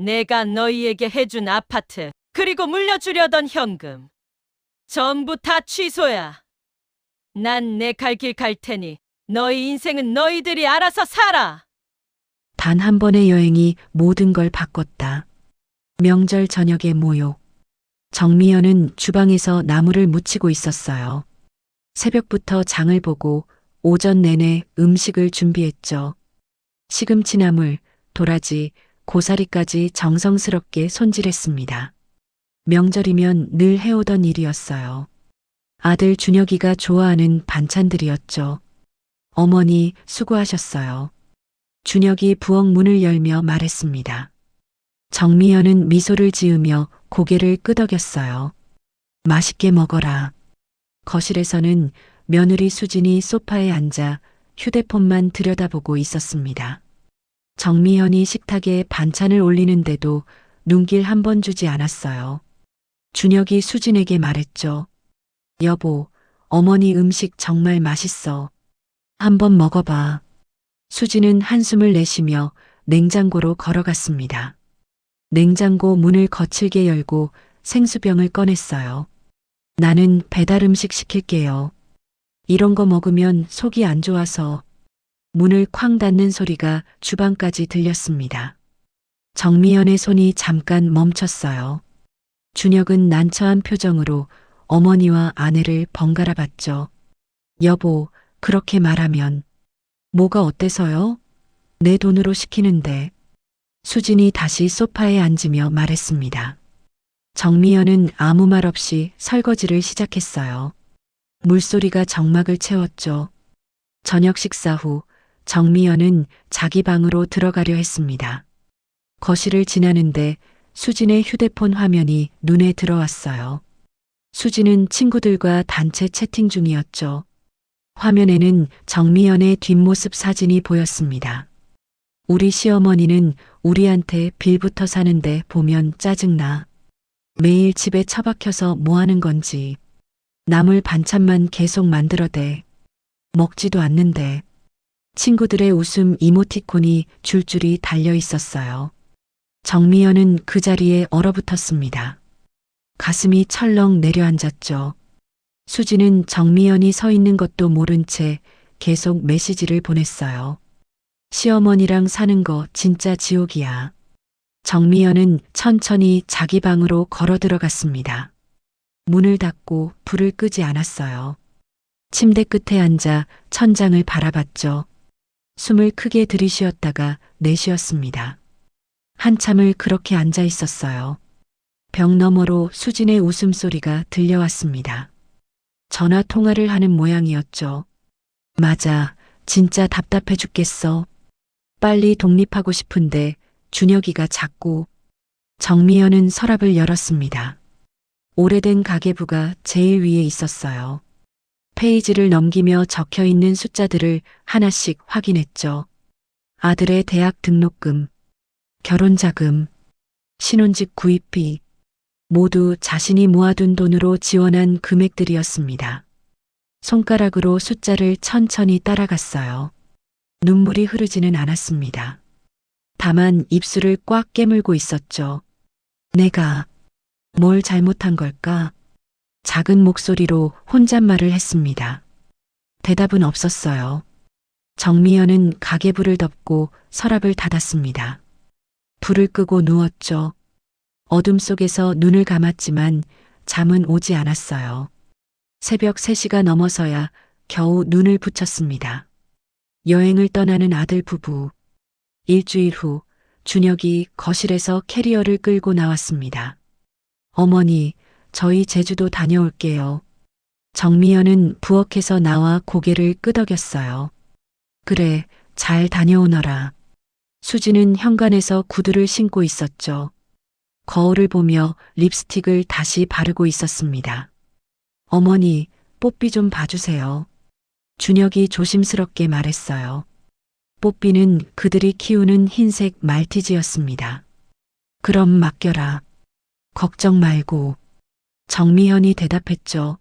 내가 너희에게 해준 아파트, 그리고 물려주려던 현금. 전부 다 취소야. 난 내 갈 길 갈 테니 너희 인생은 너희들이 알아서 살아. 단 한 번의 여행이 모든 걸 바꿨다. 명절 저녁의 모욕. 정미연은 주방에서 나무를 묻히고 있었어요. 새벽부터 장을 보고 오전 내내 음식을 준비했죠. 시금치나물, 도라지, 고사리까지 정성스럽게 손질했습니다. 명절이면 늘 해오던 일이었어요. 아들 준혁이가 좋아하는 반찬들이었죠. 어머니 수고하셨어요. 준혁이 부엌 문을 열며 말했습니다. 정미연은 미소를 지으며 고개를 끄덕였어요. 맛있게 먹어라. 거실에서는 며느리 수진이 소파에 앉아 휴대폰만 들여다보고 있었습니다. 정미연이 식탁에 반찬을 올리는데도 눈길 한 번 주지 않았어요. 준혁이 수진에게 말했죠. 여보, 어머니 음식 정말 맛있어. 한번 먹어봐. 수진은 한숨을 내쉬며 냉장고로 걸어갔습니다. 냉장고 문을 거칠게 열고 생수병을 꺼냈어요. 나는 배달 음식 시킬게요. 이런 거 먹으면 속이 안 좋아서. 문을 쾅 닫는 소리가 주방까지 들렸습니다. 정미연의 손이 잠깐 멈췄어요. 준혁은 난처한 표정으로 어머니와 아내를 번갈아 봤죠. 여보, 그렇게 말하면. 뭐가 어때서요? 내 돈으로 시키는데. 수진이 다시 소파에 앉으며 말했습니다. 정미연은 아무 말 없이 설거지를 시작했어요. 물소리가 정막을 채웠죠. 저녁 식사 후 정미연은 자기 방으로 들어가려 했습니다. 거실을 지나는데 수진의 휴대폰 화면이 눈에 들어왔어요. 수진은 친구들과 단체 채팅 중이었죠. 화면에는 정미연의 뒷모습 사진이 보였습니다. 우리 시어머니는 우리한테 빌부터 사는데 보면 짜증나. 매일 집에 처박혀서 뭐 하는 건지. 남을 반찬만 계속 만들어대. 먹지도 않는데. 친구들의 웃음 이모티콘이 줄줄이 달려 있었어요. 정미연은 그 자리에 얼어붙었습니다. 가슴이 철렁 내려앉았죠. 수지는 정미연이 서 있는 것도 모른 채 계속 메시지를 보냈어요. 시어머니랑 사는 거 진짜 지옥이야. 정미연은 천천히 자기 방으로 걸어 들어갔습니다. 문을 닫고 불을 끄지 않았어요. 침대 끝에 앉아 천장을 바라봤죠. 숨을 크게 들이쉬었다가 내쉬었습니다. 한참을 그렇게 앉아 있었어요. 벽 너머로 수진의 웃음소리가 들려왔습니다. 전화 통화를 하는 모양이었죠. 맞아, 진짜 답답해 죽겠어. 빨리 독립하고 싶은데 준혁이가 자꾸. 정미연은 서랍을 열었습니다. 오래된 가계부가 제일 위에 있었어요. 페이지를 넘기며 적혀 있는 숫자들을 하나씩 확인했죠. 아들의 대학 등록금, 결혼자금, 신혼집 구입비, 모두 자신이 모아둔 돈으로 지원한 금액들이었습니다. 손가락으로 숫자를 천천히 따라갔어요. 눈물이 흐르지는 않았습니다. 다만 입술을 꽉 깨물고 있었죠. 내가 뭘 잘못한 걸까? 작은 목소리로 혼잣말을 했습니다. 대답은 없었어요. 정미연은 가계부를 덮고 서랍을 닫았습니다. 불을 끄고 누웠죠. 어둠 속에서 눈을 감았지만 잠은 오지 않았어요. 새벽 3시가 넘어서야 겨우 눈을 붙였습니다. 여행을 떠나는 아들 부부. 일주일 후 준혁이 거실에서 캐리어를 끌고 나왔습니다. 어머니, 저희 제주도 다녀올게요. 정미연은 부엌에서 나와 고개를 끄덕였어요. 그래, 잘 다녀오너라. 수지는 현관에서 구두를 신고 있었죠. 거울을 보며 립스틱을 다시 바르고 있었습니다. 어머니, 뽀삐 좀 봐주세요. 준혁이 조심스럽게 말했어요. 뽀삐는 그들이 키우는 흰색 말티즈였습니다. 그럼 맡겨라. 걱정 말고. 정미연이 대답했죠.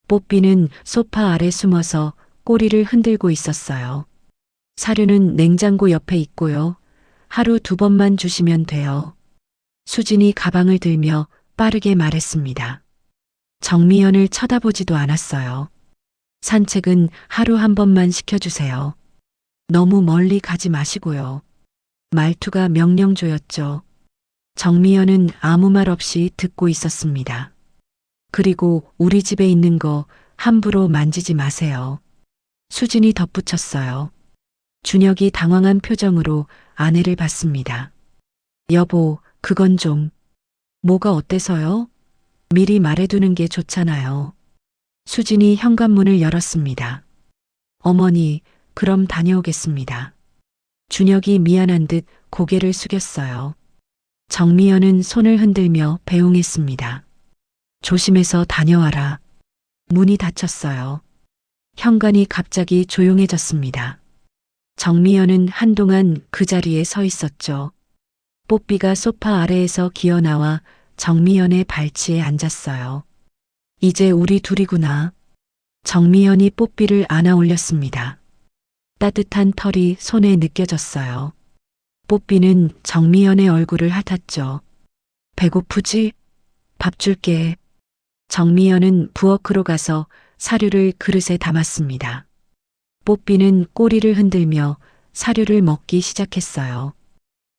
뽀삐는 소파 아래 숨어서 꼬리를 흔들고 있었어요. 사료는 냉장고 옆에 있고요. 하루 2번만 주시면 돼요. 수진이 가방을 들며 빠르게 말했습니다. 정미연을 쳐다보지도 않았어요. 산책은 하루 한 번만 시켜주세요. 너무 멀리 가지 마시고요. 말투가 명령조였죠. 정미연은 아무 말 없이 듣고 있었습니다. 그리고 우리 집에 있는 거 함부로 만지지 마세요. 수진이 덧붙였어요. 준혁이 당황한 표정으로 아내를 봤습니다. 여보, 그건 좀. 뭐가 어때서요? 미리 말해두는 게 좋잖아요. 수진이 현관문을 열었습니다. 어머니, 그럼 다녀오겠습니다. 준혁이 미안한 듯 고개를 숙였어요. 정미연은 손을 흔들며 배웅했습니다. 조심해서 다녀와라. 문이 닫혔어요. 현관이 갑자기 조용해졌습니다. 정미연은 한동안 그 자리에 서 있었죠. 뽀삐가 소파 아래에서 기어나와 정미연의 발치에 앉았어요. 이제 우리 둘이구나. 정미연이 뽀삐를 안아 올렸습니다. 따뜻한 털이 손에 느껴졌어요. 뽀삐는 정미연의 얼굴을 핥았죠. 배고프지? 밥 줄게. 정미연은 부엌으로 가서 사료를 그릇에 담았습니다. 뽀삐는 꼬리를 흔들며 사료를 먹기 시작했어요.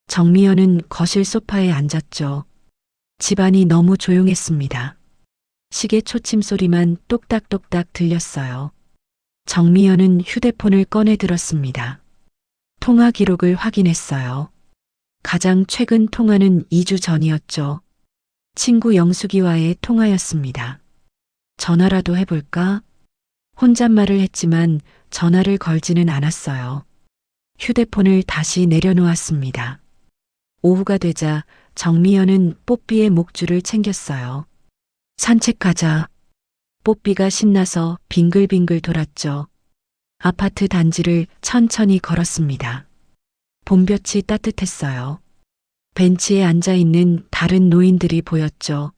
정미연은 거실 소파에 앉았죠. 집안이 너무 조용했습니다. 시계 초침 소리만 똑딱똑딱 들렸어요. 정미연은 휴대폰을 꺼내 들었습니다. 통화 기록을 확인했어요. 가장 최근 통화는 2주 전이었죠. 친구 영숙이와의 통화였습니다. 전화라도 해볼까? 혼잣말을 했지만 전화를 걸지는 않았어요. 휴대폰을 다시 내려놓았습니다. 오후가 되자 정미연은 뽀삐의 목줄을 챙겼어요. 산책 가자. 뽀삐가 신나서 빙글빙글 돌았죠. 아파트 단지를 천천히 걸었습니다. 봄볕이 따뜻했어요. 벤치에 앉아 있는 다른 노인들이 보였죠.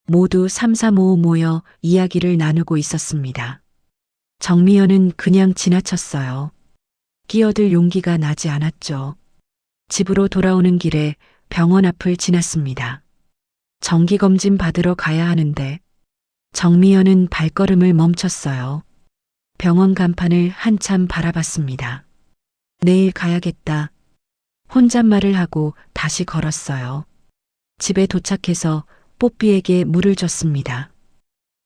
모두 삼삼오오 모여 이야기를 나누고 있었습니다. 정미연은 그냥 지나쳤어요. 끼어들 용기가 나지 않았죠. 집으로 돌아오는 길에 병원 앞을 지났습니다. 정기검진 받으러 가야 하는데 정미연은 발걸음을 멈췄어요. 병원 간판을 한참 바라봤습니다. 내일 가야겠다. 혼잣말을 하고 다시 걸었어요. 집에 도착해서 뽀삐에게 물을 줬습니다.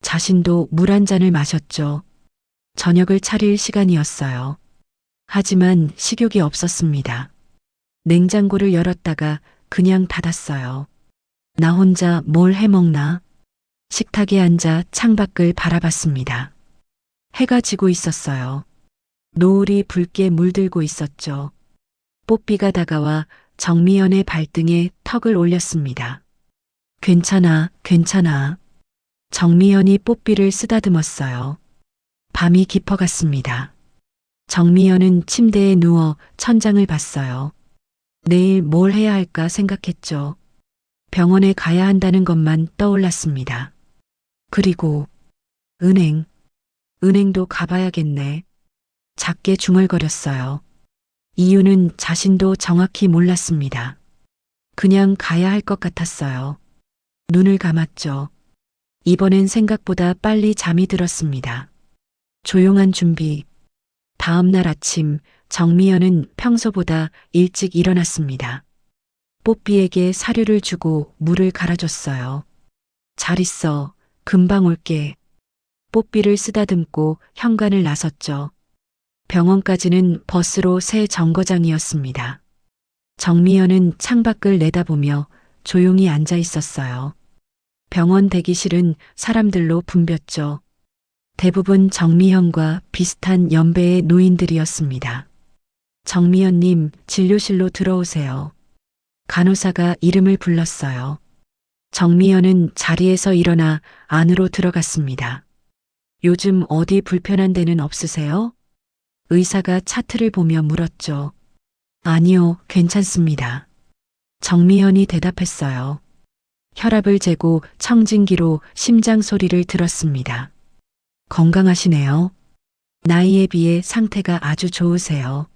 자신도 물 한 잔을 마셨죠. 저녁을 차릴 시간이었어요. 하지만 식욕이 없었습니다. 냉장고를 열었다가 그냥 닫았어요. 나 혼자 뭘 해먹나? 식탁에 앉아 창밖을 바라봤습니다. 해가 지고 있었어요. 노을이 붉게 물들고 있었죠. 뽀삐가 다가와 정미연의 발등에 턱을 올렸습니다. 괜찮아, 괜찮아. 정미연이 뽀삐를 쓰다듬었어요. 밤이 깊어갔습니다. 정미연은 침대에 누워 천장을 봤어요. 내일 뭘 해야 할까 생각했죠. 병원에 가야 한다는 것만 떠올랐습니다. 그리고 은행도 가봐야겠네. 작게 중얼거렸어요. 이유는 자신도 정확히 몰랐습니다. 그냥 가야 할 것 같았어요. 눈을 감았죠. 이번엔 생각보다 빨리 잠이 들었습니다. 조용한 준비. 다음 날 아침 정미연은 평소보다 일찍 일어났습니다. 뽀삐에게 사료를 주고 물을 갈아줬어요. 잘 있어. 금방 올게. 뽀삐를 쓰다듬고 현관을 나섰죠. 병원까지는 버스로 새 정거장이었습니다. 정미연은 창밖을 내다보며 조용히 앉아 있었어요. 병원 대기실은 사람들로 붐볐죠. 대부분 정미연과 비슷한 연배의 노인들이었습니다. 정미연님, 진료실로 들어오세요. 간호사가 이름을 불렀어요. 정미연은 자리에서 일어나 안으로 들어갔습니다. 요즘 어디 불편한 데는 없으세요? 의사가 차트를 보며 물었죠. 아니요, 괜찮습니다. 정미연이 대답했어요. 혈압을 재고 청진기로 심장 소리를 들었습니다. 건강하시네요. 나이에 비해 상태가 아주 좋으세요.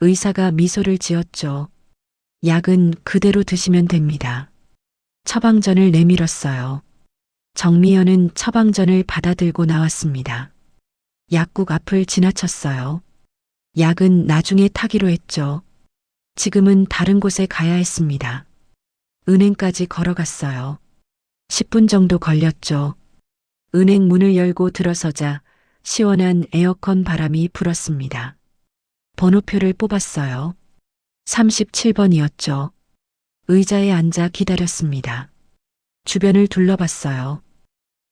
의사가 미소를 지었죠. 약은 그대로 드시면 됩니다. 처방전을 내밀었어요. 정미연은 처방전을 받아들고 나왔습니다. 약국 앞을 지나쳤어요. 약은 나중에 타기로 했죠. 지금은 다른 곳에 가야 했습니다. 은행까지 걸어갔어요. 10분 정도 걸렸죠. 은행 문을 열고 들어서자 시원한 에어컨 바람이 불었습니다. 번호표를 뽑았어요. 37번이었죠. 의자에 앉아 기다렸습니다. 주변을 둘러봤어요.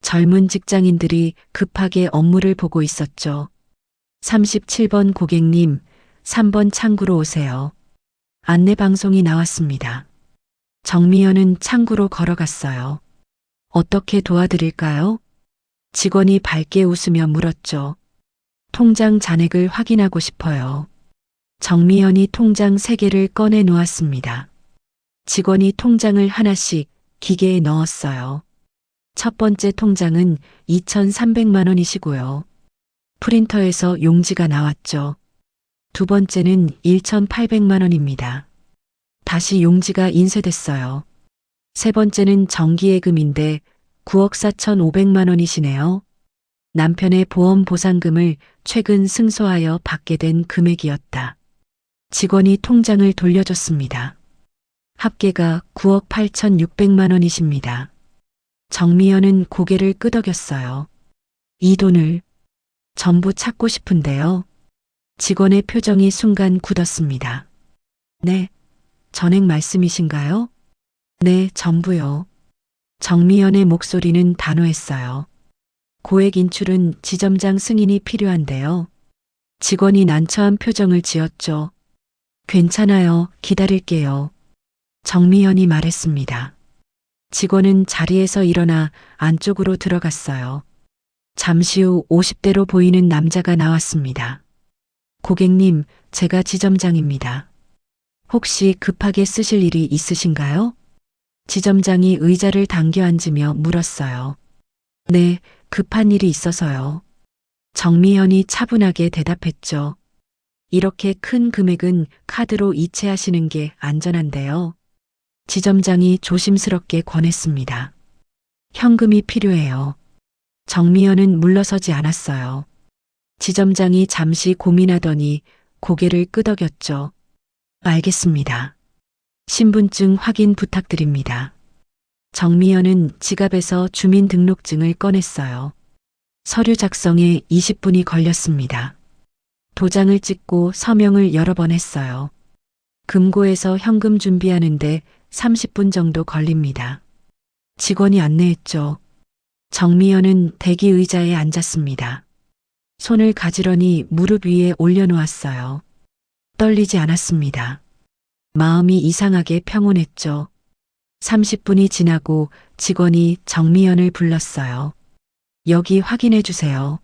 젊은 직장인들이 급하게 업무를 보고 있었죠. 37번 고객님, 3번 창구로 오세요. 안내 방송이 나왔습니다. 정미연은 창구로 걸어갔어요. 어떻게 도와드릴까요? 직원이 밝게 웃으며 물었죠. 통장 잔액을 확인하고 싶어요. 정미연이 통장 3개를 꺼내 놓았습니다. 직원이 통장을 하나씩 기계에 넣었어요. 첫 번째 통장은 2,300만 원이시고요. 프린터에서 용지가 나왔죠. 두 번째는 1,800만 원입니다. 다시 용지가 인쇄됐어요. 세 번째는 정기예금인데 9억 4,500만 원이시네요. 남편의 보험 보상금을 최근 승소하여 받게 된 금액이었다. 직원이 통장을 돌려줬습니다. 합계가 9억 8,600만 원이십니다. 정미연은 고개를 끄덕였어요. 이 돈을 전부 찾고 싶은데요. 직원의 표정이 순간 굳었습니다. 네, 전액 말씀이신가요? 네, 전부요. 정미연의 목소리는 단호했어요. 고액 인출은 지점장 승인이 필요한데요. 직원이 난처한 표정을 지었죠. 괜찮아요. 기다릴게요. 정미연이 말했습니다. 직원은 자리에서 일어나 안쪽으로 들어갔어요. 잠시 후 50대로 보이는 남자가 나왔습니다. 고객님, 제가 지점장입니다. 혹시 급하게 쓰실 일이 있으신가요? 지점장이 의자를 당겨 앉으며 물었어요. 네, 급한 일이 있어서요. 정미연이 차분하게 대답했죠. 이렇게 큰 금액은 카드로 이체하시는 게 안전한데요. 지점장이 조심스럽게 권했습니다. 현금이 필요해요. 정미연은 물러서지 않았어요. 지점장이 잠시 고민하더니 고개를 끄덕였죠. 알겠습니다. 신분증 확인 부탁드립니다. 정미연은 지갑에서 주민등록증을 꺼냈어요. 서류 작성에 20분이 걸렸습니다. 도장을 찍고 서명을 여러 번 했어요. 금고에서 현금 준비하는데 30분 정도 걸립니다. 직원이 안내했죠. 정미연은 대기 의자에 앉았습니다. 손을 가지런히 무릎 위에 올려놓았어요. 떨리지 않았습니다. 마음이 이상하게 평온했죠. 30분이 지나고 직원이 정미연을 불렀어요. 여기 확인해 주세요.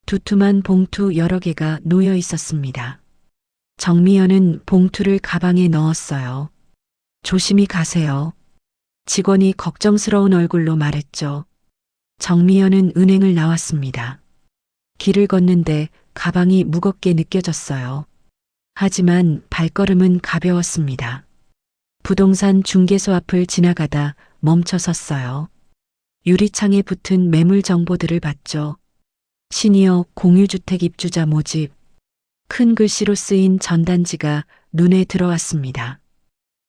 두툼한 봉투 여러 개가 놓여 있었습니다. 정미연은 봉투를 가방에 넣었어요. 조심히 가세요. 직원이 걱정스러운 얼굴로 말했죠. 정미연은 은행을 나왔습니다. 길을 걷는데 가방이 무겁게 느껴졌어요. 하지만 발걸음은 가벼웠습니다. 부동산 중개소 앞을 지나가다 멈춰 섰어요. 유리창에 붙은 매물 정보들을 봤죠. 시니어 공유주택 입주자 모집. 큰 글씨로 쓰인 전단지가 눈에 들어왔습니다.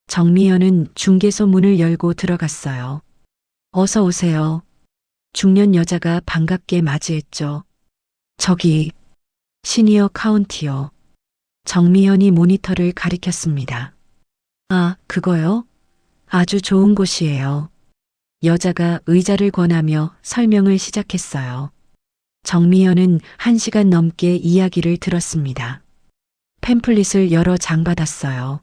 정미연은 중개소 문을 열고 들어갔어요. 어서 오세요. 중년 여자가 반갑게 맞이했죠. 저기, 시니어 카운티요. 정미연이 모니터를 가리켰습니다. 아, 그거요? 아주 좋은 곳이에요. 여자가 의자를 권하며 설명을 시작했어요. 정미연은 1시간 넘게 이야기를 들었습니다. 팸플릿을 여러 장 받았어요.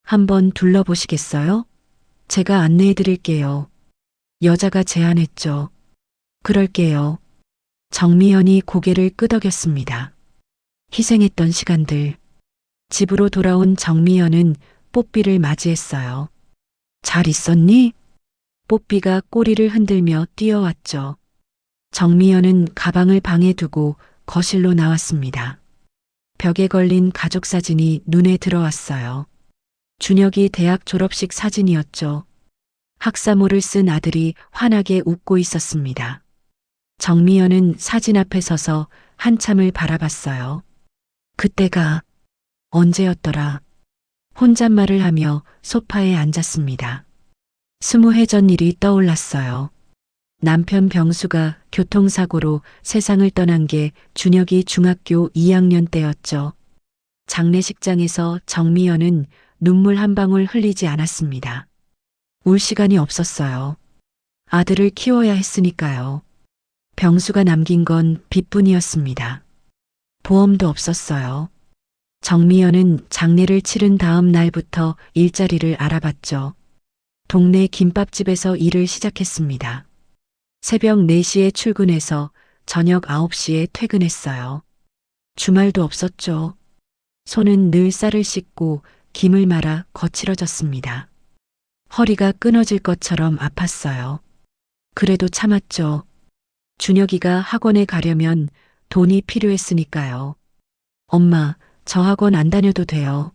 한번 둘러보시겠어요? 제가 안내해 드릴게요. 여자가 제안했죠. 그럴게요. 정미연이 고개를 끄덕였습니다. 희생했던 시간들. 집으로 돌아온 정미연은 뽀삐를 맞이했어요. 잘 있었니? 뽀삐가 꼬리를 흔들며 뛰어왔죠. 정미연은 가방을 방에 두고 거실로 나왔습니다. 벽에 걸린 가족 사진이 눈에 들어왔어요. 준혁이 대학 졸업식 사진이었죠. 학사모를 쓴 아들이 환하게 웃고 있었습니다. 정미연은 사진 앞에 서서 한참을 바라봤어요. 그때가 언제였더라? 혼잣말을 하며 소파에 앉았습니다. 20해 전 일이 떠올랐어요. 남편 병수가 교통사고로 세상을 떠난 게 준혁이 중학교 2학년 때였죠. 장례식장에서 정미연은 눈물 한 방울 흘리지 않았습니다. 울 시간이 없었어요. 아들을 키워야 했으니까요. 병수가 남긴 건 빚뿐이었습니다. 보험도 없었어요. 정미연은 장례를 치른 다음 날부터 일자리를 알아봤죠. 동네 김밥집에서 일을 시작했습니다. 새벽 4시에 출근해서 저녁 9시에 퇴근했어요. 주말도 없었죠. 손은 늘 쌀을 씻고 김을 말아 거칠어졌습니다. 허리가 끊어질 것처럼 아팠어요. 그래도 참았죠. 준혁이가 학원에 가려면 돈이 필요했으니까요. 엄마, 저 학원 안 다녀도 돼요.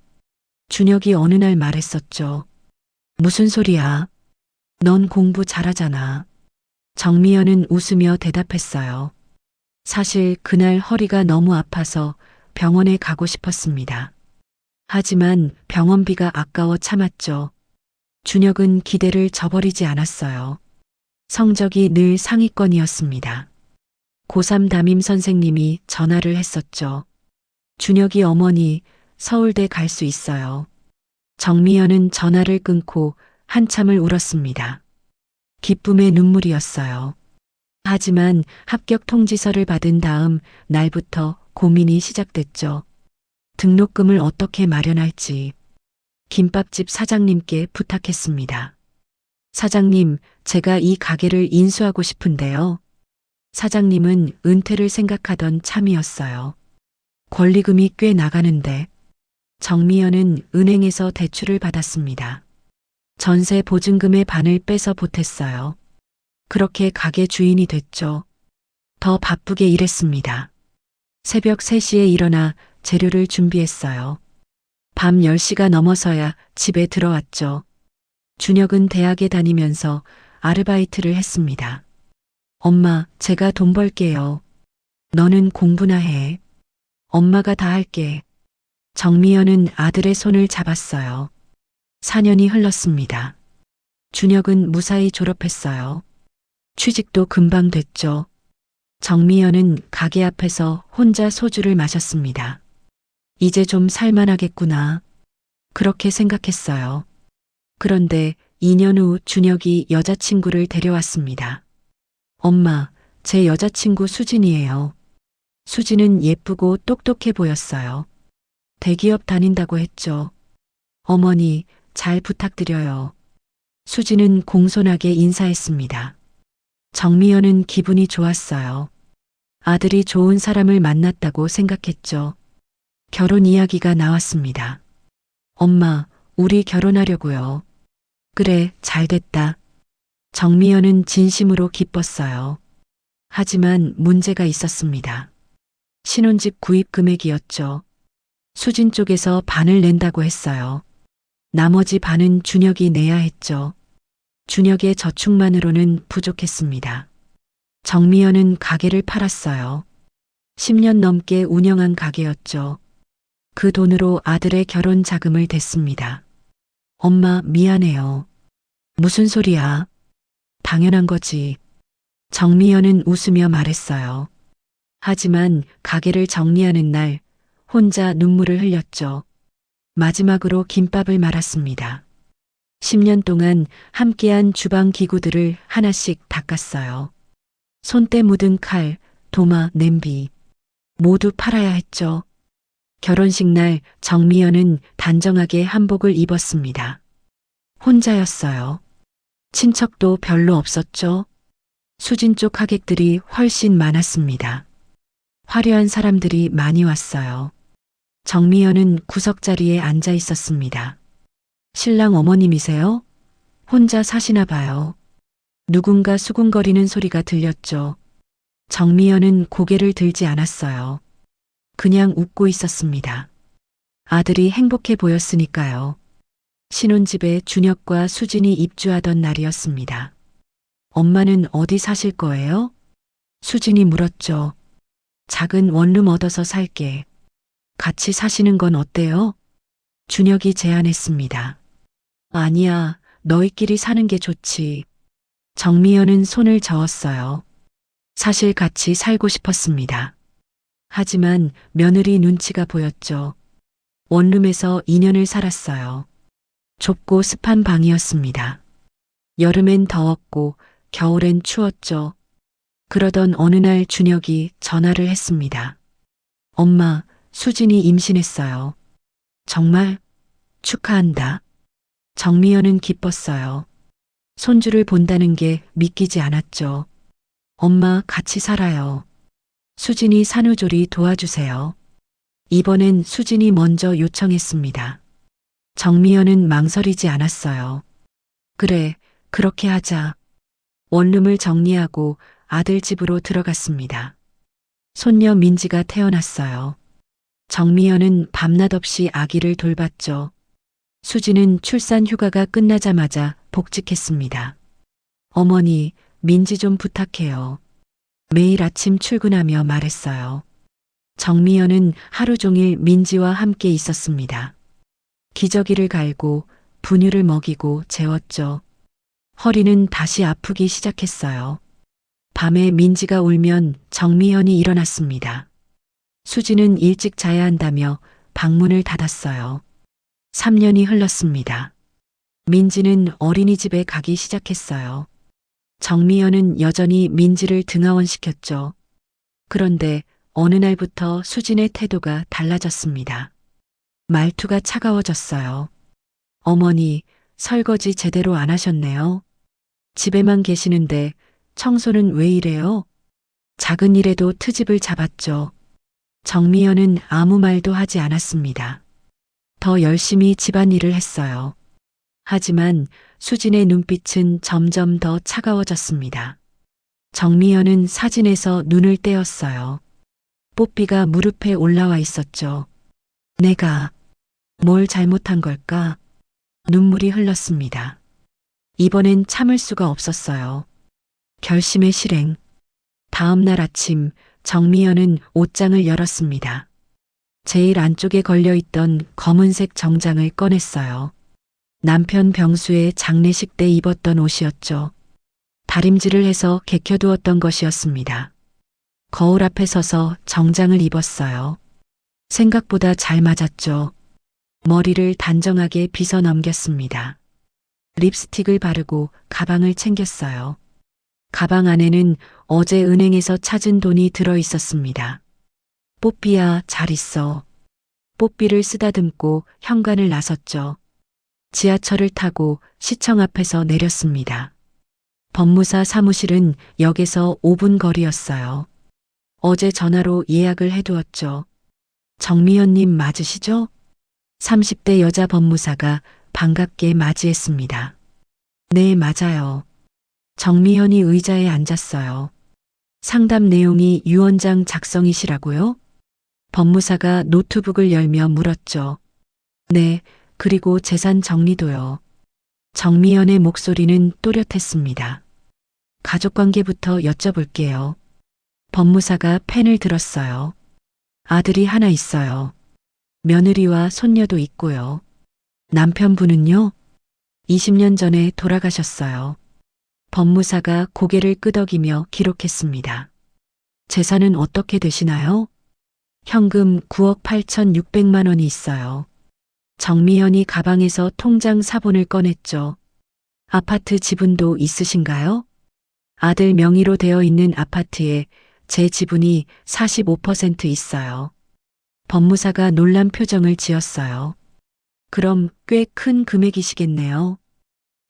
준혁이 어느 날 말했었죠. 무슨 소리야? 넌 공부 잘하잖아. 정미연은 웃으며 대답했어요. 사실 그날 허리가 너무 아파서 병원에 가고 싶었습니다. 하지만 병원비가 아까워 참았죠. 준혁은 기대를 저버리지 않았어요. 성적이 늘 상위권이었습니다. 고3 담임 선생님이 전화를 했었죠. 준혁이 어머니 서울대 갈 수 있어요. 정미연은 전화를 끊고 한참을 울었습니다. 기쁨의 눈물이었어요. 하지만 합격 통지서를 받은 다음 날부터 고민이 시작됐죠. 등록금을 어떻게 마련할지. 김밥집 사장님께 부탁했습니다. 사장님, 제가 이 가게를 인수하고 싶은데요. 사장님은 은퇴를 생각하던 참이었어요. 권리금이 꽤 나가는데. 정미연은 은행에서 대출을 받았습니다. 전세 보증금의 반을 빼서 보탰어요. 그렇게 가게 주인이 됐죠. 더 바쁘게 일했습니다. 새벽 3시에 일어나 재료를 준비했어요. 밤 10시가 넘어서야 집에 들어왔죠. 준혁은 대학에 다니면서 아르바이트를 했습니다. 엄마, 제가 돈 벌게요. 너는 공부나 해. 엄마가 다 할게. 정미연은 아들의 손을 잡았어요. 4년이 흘렀습니다. 준혁은 무사히 졸업했어요. 취직도 금방 됐죠. 정미연은 가게 앞에서 혼자 소주를 마셨습니다. 이제 좀 살만하겠구나. 그렇게 생각했어요. 그런데 2년 후 준혁이 여자친구를 데려왔습니다. 엄마, 제 여자친구 수진이에요. 수진은 예쁘고 똑똑해 보였어요. 대기업 다닌다고 했죠. 어머니, 잘 부탁드려요. 수진은 공손하게 인사했습니다. 정미연은 기분이 좋았어요. 아들이 좋은 사람을 만났다고 생각했죠. 결혼 이야기가 나왔습니다. 엄마, 우리 결혼하려고요. 그래, 잘 됐다. 정미연은 진심으로 기뻤어요. 하지만 문제가 있었습니다. 신혼집 구입 금액이었죠. 수진 쪽에서 반을 낸다고 했어요. 나머지 반은 준혁이 내야 했죠. 준혁의 저축만으로는 부족했습니다. 정미연은 가게를 팔았어요. 10년 넘게 운영한 가게였죠. 그 돈으로 아들의 결혼 자금을 댔습니다. 엄마, 미안해요. 무슨 소리야? 당연한 거지. 정미연은 웃으며 말했어요. 하지만 가게를 정리하는 날 혼자 눈물을 흘렸죠. 마지막으로 김밥을 말았습니다. 10년 동안 함께한 주방 기구들을 하나씩 닦았어요. 손때 묻은 칼, 도마, 냄비 모두 팔아야 했죠. 결혼식 날 정미연은 단정하게 한복을 입었습니다. 혼자였어요. 친척도 별로 없었죠. 수진 쪽 하객들이 훨씬 많았습니다. 화려한 사람들이 많이 왔어요. 정미연은 구석자리에 앉아 있었습니다. 신랑 어머님이세요? 혼자 사시나 봐요. 누군가 수군거리는 소리가 들렸죠. 정미연은 고개를 들지 않았어요. 그냥 웃고 있었습니다. 아들이 행복해 보였으니까요. 신혼집에 준혁과 수진이 입주하던 날이었습니다. 엄마는 어디 사실 거예요? 수진이 물었죠. 작은 원룸 얻어서 살게. 같이 사시는 건 어때요? 준혁이 제안했습니다. 아니야, 너희끼리 사는 게 좋지. 정미연은 손을 저었어요. 사실 같이 살고 싶었습니다. 하지만 며느리 눈치가 보였죠. 원룸에서 2년을 살았어요. 좁고 습한 방이었습니다. 여름엔 더웠고 겨울엔 추웠죠. 그러던 어느 날 준혁이 전화를 했습니다. 엄마, 수진이 임신했어요. 정말? 축하한다. 정미연은 기뻤어요. 손주를 본다는 게 믿기지 않았죠. 엄마 같이 살아요. 수진이 산후조리 도와주세요. 이번엔 수진이 먼저 요청했습니다. 정미연은 망설이지 않았어요. 그래, 그렇게 하자. 원룸을 정리하고 아들 집으로 들어갔습니다. 손녀 민지가 태어났어요. 정미연은 밤낮 없이 아기를 돌봤죠. 수지는 출산 휴가가 끝나자마자 복직했습니다. 어머니, 민지 좀 부탁해요. 매일 아침 출근하며 말했어요. 정미연은 하루 종일 민지와 함께 있었습니다. 기저귀를 갈고 분유를 먹이고 재웠죠. 허리는 다시 아프기 시작했어요. 밤에 민지가 울면 정미연이 일어났습니다. 수지는 일찍 자야 한다며 방문을 닫았어요. 3년이 흘렀습니다. 민지는 어린이집에 가기 시작했어요. 정미연은 여전히 민지를 등하원시켰죠. 그런데 어느 날부터 수진의 태도가 달라졌습니다. 말투가 차가워졌어요. 어머니, 설거지 제대로 안 하셨네요. 집에만 계시는데 청소는 왜 이래요? 작은 일에도 트집을 잡았죠. 정미연은 아무 말도 하지 않았습니다. 더 열심히 집안일을 했어요. 하지만 수진의 눈빛은 점점 더 차가워졌습니다. 정미연은 사진에서 눈을 떼었어요. 뽀삐가 무릎에 올라와 있었죠. 내가 뭘 잘못한 걸까? 눈물이 흘렀습니다. 이번엔 참을 수가 없었어요. 결심의 실행. 다음 날 아침 정미연은 옷장을 열었습니다. 제일 안쪽에 걸려있던 검은색 정장을 꺼냈어요. 남편 병수의 장례식 때 입었던 옷이었죠. 다림질을 해서 개켜두었던 것이었습니다. 거울 앞에 서서 정장을 입었어요. 생각보다 잘 맞았죠. 머리를 단정하게 빗어 넘겼습니다. 립스틱을 바르고 가방을 챙겼어요. 가방 안에는 어제 은행에서 찾은 돈이 들어 있었습니다. 뽀삐야, 잘 있어. 뽀삐를 쓰다듬고 현관을 나섰죠. 지하철을 타고 시청 앞에서 내렸습니다. 법무사 사무실은 역에서 5분 거리였어요. 어제 전화로 예약을 해두었죠. 정미연님 맞으시죠? 30대 여자 법무사가 반갑게 맞이했습니다. 네, 맞아요. 정미연이 의자에 앉았어요. 상담 내용이 유언장 작성이시라고요? 법무사가 노트북을 열며 물었죠. 네, 그리고 재산 정리도요. 정미연의 목소리는 또렷했습니다. 가족관계부터 여쭤볼게요. 법무사가 펜을 들었어요. 아들이 하나 있어요. 며느리와 손녀도 있고요. 남편분은요? 20년 전에 돌아가셨어요. 법무사가 고개를 끄덕이며 기록했습니다. 재산은 어떻게 되시나요? 현금 9억 8,600만 원이 있어요. 정미연이 가방에서 통장 사본을 꺼냈죠. 아파트 지분도 있으신가요? 아들 명의로 되어 있는 아파트에 제 지분이 45% 있어요. 법무사가 놀란 표정을 지었어요. 그럼 꽤 큰 금액이시겠네요.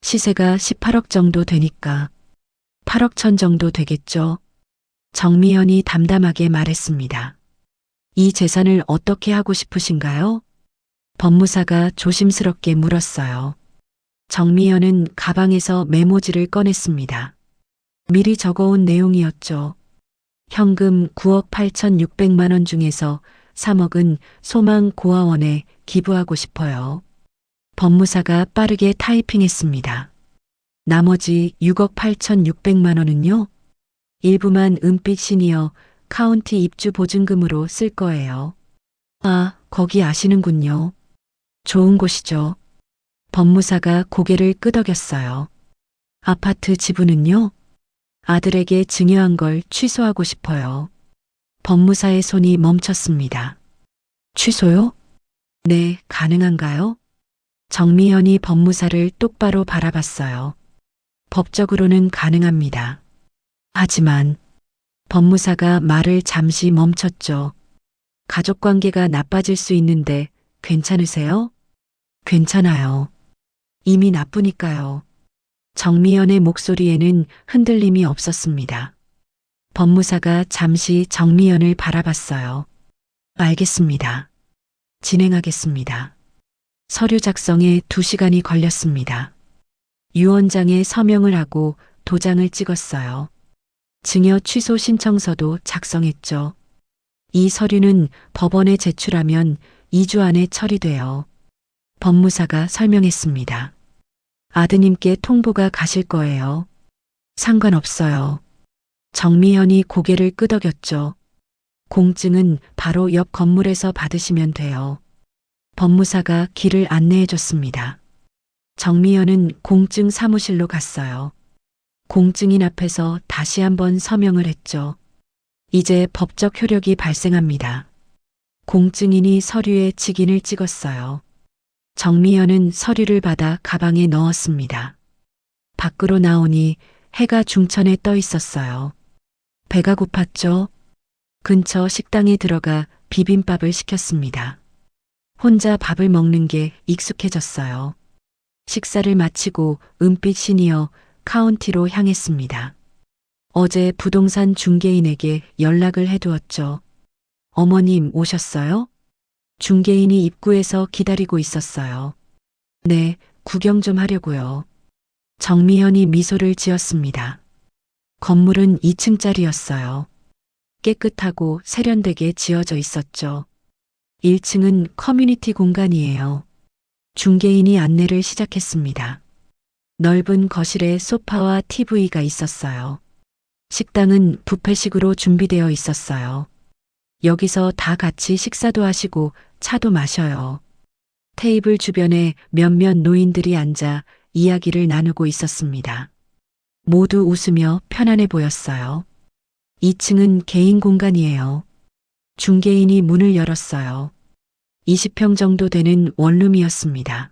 시세가 18억 정도 되니까 8억 천 정도 되겠죠. 정미연이 담담하게 말했습니다. 이 재산을 어떻게 하고 싶으신가요? 법무사가 조심스럽게 물었어요. 정미연은 가방에서 메모지를 꺼냈습니다. 미리 적어온 내용이었죠. 현금 9억 8,600만 원 중에서 3억은 소망 고아원에 기부하고 싶어요. 법무사가 빠르게 타이핑했습니다. 나머지 6억 8,600만 원은요? 일부만 은빛 시니어 카운티 입주 보증금으로 쓸 거예요. 아, 거기 아시는군요. 좋은 곳이죠. 법무사가 고개를 끄덕였어요. 아파트 지분은요? 아들에게 증여한 걸 취소하고 싶어요. 법무사의 손이 멈췄습니다. 취소요? 네, 가능한가요? 정미현이 법무사를 똑바로 바라봤어요. 법적으로는 가능합니다. 하지만 법무사가 말을 잠시 멈췄죠. 가족관계가 나빠질 수 있는데 괜찮으세요? 괜찮아요. 이미 나쁘니까요. 정미연의 목소리에는 흔들림이 없었습니다. 법무사가 잠시 정미연을 바라봤어요. 알겠습니다. 진행하겠습니다. 서류 작성에 2시간이 걸렸습니다. 유언장에 서명을 하고 도장을 찍었어요. 증여 취소 신청서도 작성했죠. 이 서류는 법원에 제출하면 2주 안에 처리돼요. 법무사가 설명했습니다. 아드님께 통보가 가실 거예요. 상관없어요. 정미현이 고개를 끄덕였죠. 공증은 바로 옆 건물에서 받으시면 돼요. 법무사가 길을 안내해 줬습니다. 정미현은 공증 사무실로 갔어요. 공증인 앞에서 다시 한번 서명을 했죠. 이제 법적 효력이 발생합니다. 공증인이 서류에 직인을 찍었어요. 정미현은 서류를 받아 가방에 넣었습니다. 밖으로 나오니 해가 중천에 떠 있었어요. 배가 고팠죠? 근처 식당에 들어가 비빔밥을 시켰습니다. 혼자 밥을 먹는 게 익숙해졌어요. 식사를 마치고 은빛 시니어 카운티로 향했습니다. 어제 부동산 중개인에게 연락을 해두었죠. 어머님 오셨어요? 중개인이 입구에서 기다리고 있었어요. 네, 구경 좀 하려고요. 정미현이 미소를 지었습니다. 건물은 2층짜리였어요. 깨끗하고 세련되게 지어져 있었죠. 1층은 커뮤니티 공간이에요. 중개인이 안내를 시작했습니다. 넓은 거실에 소파와 TV가 있었어요. 식당은 뷔페식으로 준비되어 있었어요. 여기서 다 같이 식사도 하시고 차도 마셔요. 테이블 주변에 몇몇 노인들이 앉아 이야기를 나누고 있었습니다. 모두 웃으며 편안해 보였어요. 2층은 개인 공간이에요. 중개인이 문을 열었어요. 20평 정도 되는 원룸이었습니다.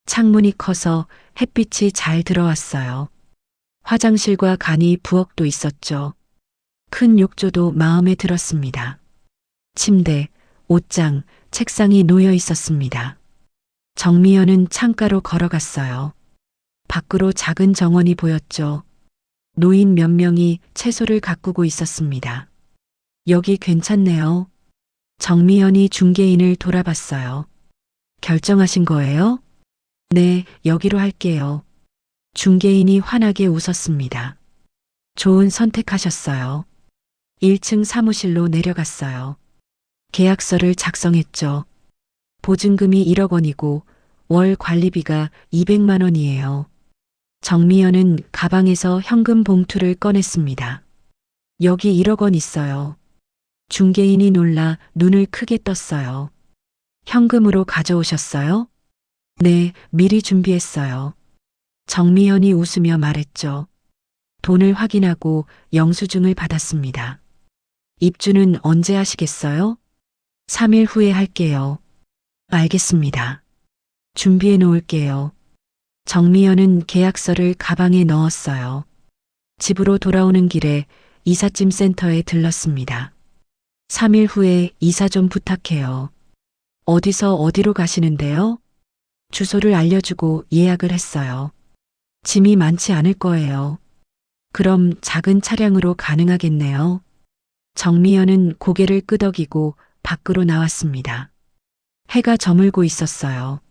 창문이 커서 햇빛이 잘 들어왔어요. 화장실과 간이 부엌도 있었죠. 큰 욕조도 마음에 들었습니다. 침대, 옷장, 책상이 놓여 있었습니다. 정미연은 창가로 걸어갔어요. 밖으로 작은 정원이 보였죠. 노인 몇 명이 채소를 가꾸고 있었습니다. 여기 괜찮네요. 정미연이 중개인을 돌아봤어요. 결정하신 거예요? 네, 여기로 할게요. 중개인이 환하게 웃었습니다. 좋은 선택하셨어요. 1층 사무실로 내려갔어요. 계약서를 작성했죠. 보증금이 1억 원이고 월 관리비가 200만 원이에요. 정미연은 가방에서 현금 봉투를 꺼냈습니다. 여기 1억 원 있어요. 중개인이 놀라 눈을 크게 떴어요. 현금으로 가져오셨어요? 네, 미리 준비했어요. 정미연이 웃으며 말했죠. 돈을 확인하고 영수증을 받았습니다. 입주는 언제 하시겠어요? 3일 후에 할게요. 알겠습니다. 준비해 놓을게요. 정미연은 계약서를 가방에 넣었어요. 집으로 돌아오는 길에 이삿짐 센터에 들렀습니다. 3일 후에 이사 좀 부탁해요. 어디서 어디로 가시는데요? 주소를 알려주고 예약을 했어요. 짐이 많지 않을 거예요. 그럼 작은 차량으로 가능하겠네요. 정미연은 고개를 끄덕이고 밖으로 나왔습니다. 해가 저물고 있었어요.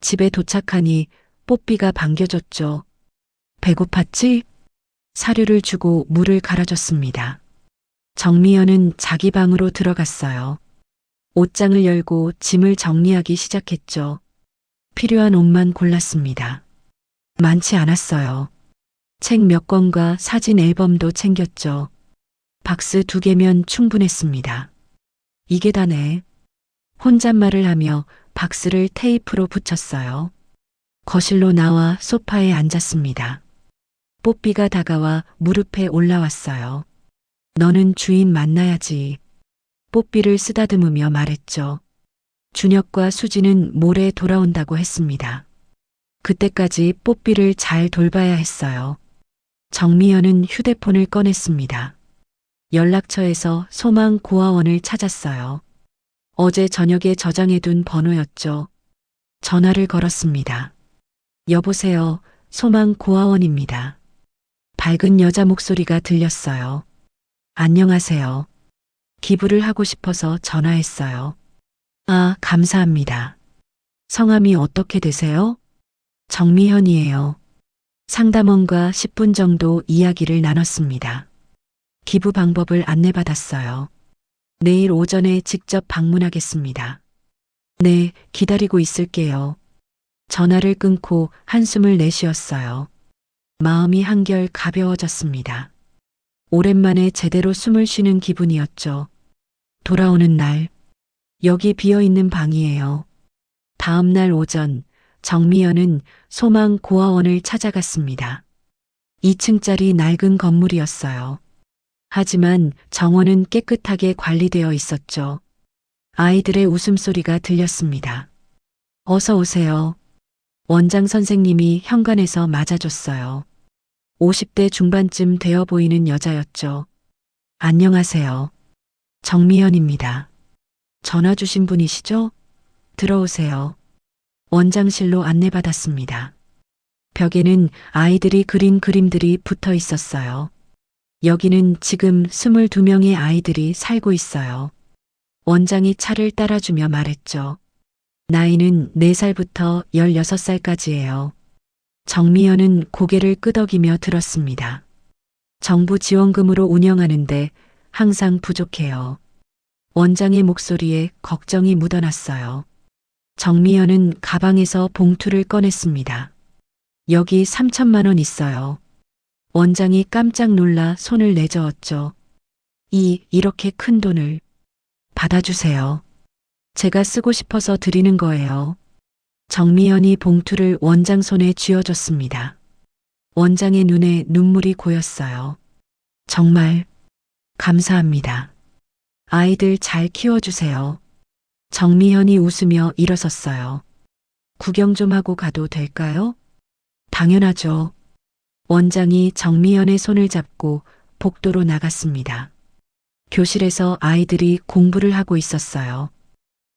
집에 도착하니 뽀삐가 반겨줬죠. 배고팠지? 사료를 주고 물을 갈아줬습니다. 정미연은 자기 방으로 들어갔어요. 옷장을 열고 짐을 정리하기 시작했죠. 필요한 옷만 골랐습니다. 많지 않았어요. 책 몇 권과 사진 앨범도 챙겼죠. 박스 2개면 충분했습니다. 이게 다네. 혼잣말을 하며 박스를 테이프로 붙였어요. 거실로 나와 소파에 앉았습니다. 뽀삐가 다가와 무릎에 올라왔어요. 너는 주인 만나야지. 뽀삐를 쓰다듬으며 말했죠. 준혁과 수지는 모레 돌아온다고 했습니다. 그때까지 뽀삐를 잘 돌봐야 했어요. 정미연은 휴대폰을 꺼냈습니다. 연락처에서 소망 고아원을 찾았어요. 어제 저녁에 저장해둔 번호였죠. 전화를 걸었습니다. 여보세요, 소망 고아원입니다. 밝은 여자 목소리가 들렸어요. 안녕하세요. 기부를 하고 싶어서 전화했어요. 아, 감사합니다. 성함이 어떻게 되세요? 정미현이에요. 상담원과 10분 정도 이야기를 나눴습니다. 기부 방법을 안내받았어요. 내일 오전에 직접 방문하겠습니다. 네, 기다리고 있을게요. 전화를 끊고 한숨을 내쉬었어요. 마음이 한결 가벼워졌습니다. 오랜만에 제대로 숨을 쉬는 기분이었죠. 돌아오는 날, 여기 비어있는 방이에요. 다음 날 오전, 정미연은 소망 고아원을 찾아갔습니다. 2층짜리 낡은 건물이었어요. 하지만 정원은 깨끗하게 관리되어 있었죠. 아이들의 웃음소리가 들렸습니다. 어서 오세요. 원장 선생님이 현관에서 맞아줬어요. 50대 중반쯤 되어 보이는 여자였죠. 안녕하세요. 정미연입니다. 전화 주신 분이시죠? 들어오세요. 원장실로 안내받았습니다. 벽에는 아이들이 그린 그림들이 붙어 있었어요. 여기는 지금 22명의 아이들이 살고 있어요. 원장이 차를 따라주며 말했죠. 나이는 4살부터 16살까지예요. 정미연은 고개를 끄덕이며 들었습니다. 정부 지원금으로 운영하는데 항상 부족해요. 원장의 목소리에 걱정이 묻어났어요. 정미연은 가방에서 봉투를 꺼냈습니다. 여기 3천만 원 있어요. 원장이 깜짝 놀라 손을 내저었죠. 이렇게 큰 돈을 받아주세요. 제가 쓰고 싶어서 드리는 거예요. 정미연이 봉투를 원장 손에 쥐어줬습니다. 원장의 눈에 눈물이 고였어요. 정말 감사합니다. 아이들 잘 키워주세요. 정미연이 웃으며 일어섰어요. 구경 좀 하고 가도 될까요? 당연하죠. 원장이 정미연의 손을 잡고 복도로 나갔습니다. 교실에서 아이들이 공부를 하고 있었어요.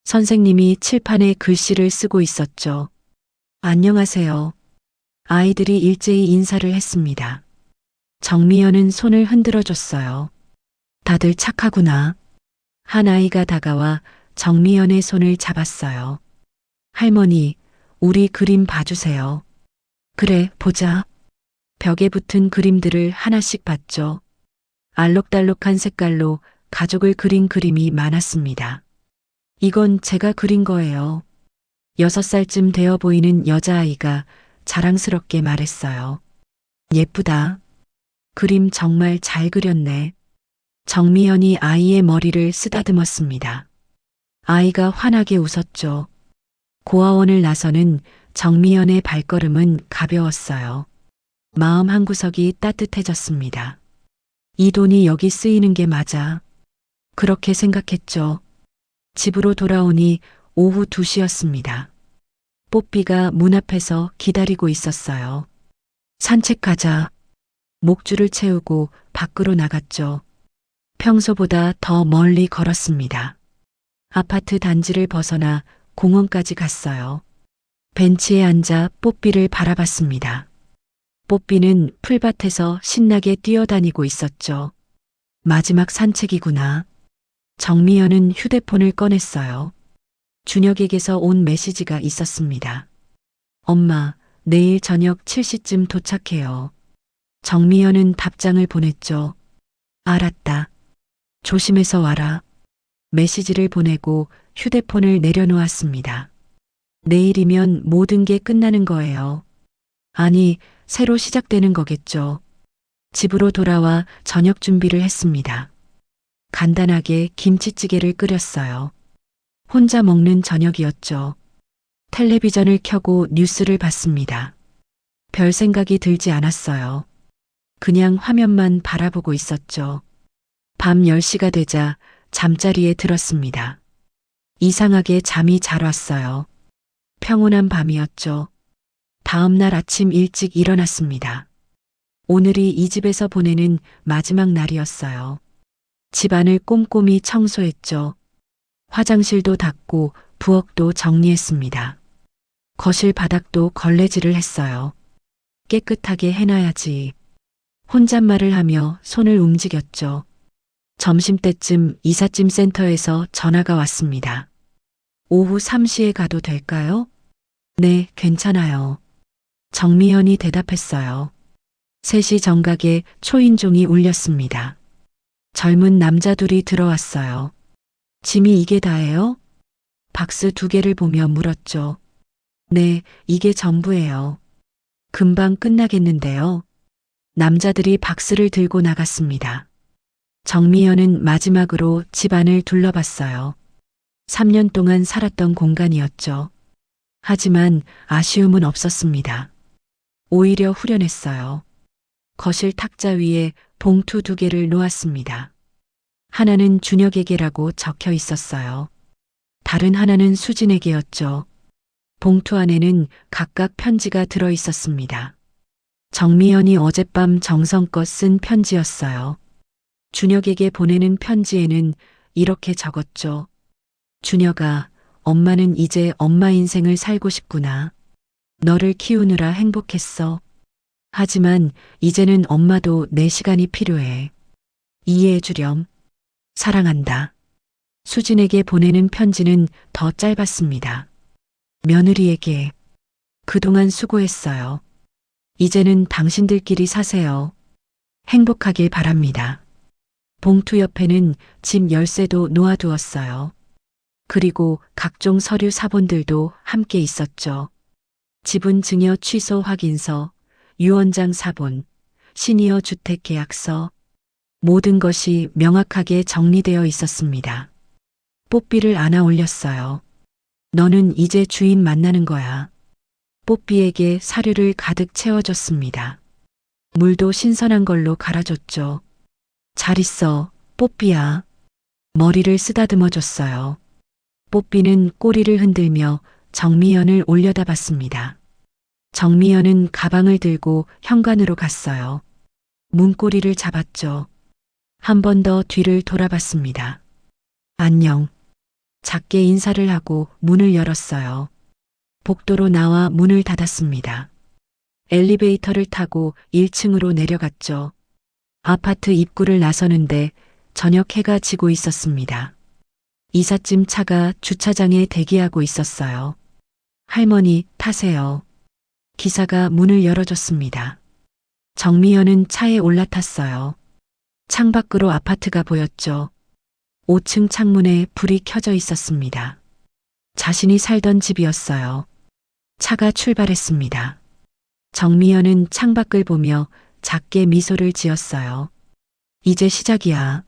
선생님이 칠판에 글씨를 쓰고 있었죠. 안녕하세요. 아이들이 일제히 인사를 했습니다. 정미연은 손을 흔들어 줬어요. 다들 착하구나. 한 아이가 다가와 정미연의 손을 잡았어요. 할머니, 우리 그림 봐주세요. 그래, 보자. 벽에 붙은 그림들을 하나씩 봤죠. 알록달록한 색깔로 가족을 그린 그림이 많았습니다. 이건 제가 그린 거예요. 6살쯤 되어 보이는 여자아이가 자랑스럽게 말했어요. 예쁘다. 그림 정말 잘 그렸네. 정미연이 아이의 머리를 쓰다듬었습니다. 아이가 환하게 웃었죠. 고아원을 나서는 정미연의 발걸음은 가벼웠어요. 마음 한구석이 따뜻해졌습니다. 이 돈이 여기 쓰이는 게 맞아. 그렇게 생각했죠. 집으로 돌아오니 오후 2시였습니다. 뽀삐가 문 앞에서 기다리고 있었어요. 산책 가자. 목줄을 채우고 밖으로 나갔죠. 평소보다 더 멀리 걸었습니다. 아파트 단지를 벗어나 공원까지 갔어요. 벤치에 앉아 뽀삐를 바라봤습니다. 뽀삐는 풀밭에서 신나게 뛰어다니고 있었죠. 마지막 산책이구나. 정미연은 휴대폰을 꺼냈어요. 준혁에게서 온 메시지가 있었습니다. 엄마, 내일 저녁 7시쯤 도착해요. 정미연은 답장을 보냈죠. 알았다. 조심해서 와라. 메시지를 보내고 휴대폰을 내려놓았습니다. 내일이면 모든 게 끝나는 거예요. 아니, 새로 시작되는 거겠죠. 집으로 돌아와 저녁 준비를 했습니다. 간단하게 김치찌개를 끓였어요. 혼자 먹는 저녁이었죠. 텔레비전을 켜고 뉴스를 봤습니다. 별 생각이 들지 않았어요. 그냥 화면만 바라보고 있었죠. 밤 10시가 되자 잠자리에 들었습니다. 이상하게 잠이 잘 왔어요. 평온한 밤이었죠. 다음 날 아침 일찍 일어났습니다. 오늘이 이 집에서 보내는 마지막 날이었어요. 집안을 꼼꼼히 청소했죠. 화장실도 닦고 부엌도 정리했습니다. 거실 바닥도 걸레질을 했어요. 깨끗하게 해놔야지. 혼잣말을 하며 손을 움직였죠. 점심때쯤 이삿짐 센터에서 전화가 왔습니다. 오후 3시에 가도 될까요? 네, 괜찮아요. 정미현이 대답했어요. 3시 정각에 초인종이 울렸습니다. 젊은 남자 둘이 들어왔어요. 짐이 이게 다예요? 박스 2개를 보며 물었죠. 네, 이게 전부예요. 금방 끝나겠는데요. 남자들이 박스를 들고 나갔습니다. 정미연은 마지막으로 집안을 둘러봤어요. 3년 동안 살았던 공간이었죠. 하지만 아쉬움은 없었습니다. 오히려 후련했어요. 거실 탁자 위에 봉투 2개를 놓았습니다. 하나는 준혁에게라고 적혀 있었어요. 다른 하나는 수진에게였죠. 봉투 안에는 각각 편지가 들어 있었습니다. 정미연이 어젯밤 정성껏 쓴 편지였어요. 준혁에게 보내는 편지에는 이렇게 적었죠. 준혁아, 엄마는 이제 엄마 인생을 살고 싶구나. 너를 키우느라 행복했어. 하지만 이제는 엄마도 내 시간이 필요해. 이해해 주렴. 사랑한다. 수진에게 보내는 편지는 더 짧았습니다. 며느리에게 그동안 수고했어요. 이제는 당신들끼리 사세요. 행복하길 바랍니다. 봉투 옆에는 집 열쇠도 놓아두었어요. 그리고 각종 서류 사본들도 함께 있었죠. 지분 증여 취소 확인서, 유언장 사본, 시니어 주택 계약서, 모든 것이 명확하게 정리되어 있었습니다. 뽀삐를 안아 올렸어요. 너는 이제 주인 만나는 거야. 뽀삐에게 사료를 가득 채워줬습니다. 물도 신선한 걸로 갈아줬죠. 잘 있어, 뽀삐야. 머리를 쓰다듬어 줬어요. 뽀삐는 꼬리를 흔들며 정미연을 올려다봤습니다. 정미연은 가방을 들고 현관으로 갔어요. 문고리를 잡았죠. 한 번 더 뒤를 돌아봤습니다. 안녕. 작게 인사를 하고 문을 열었어요. 복도로 나와 문을 닫았습니다. 엘리베이터를 타고 1층으로 내려갔죠. 아파트 입구를 나서는데 저녁 해가 지고 있었습니다. 이삿짐 차가 주차장에 대기하고 있었어요. 할머니, 타세요. 기사가 문을 열어줬습니다. 정미연은 차에 올라탔어요. 창밖으로 아파트가 보였죠. 5층 창문에 불이 켜져 있었습니다. 자신이 살던 집이었어요. 차가 출발했습니다. 정미연은 창밖을 보며 작게 미소를 지었어요. 이제 시작이야.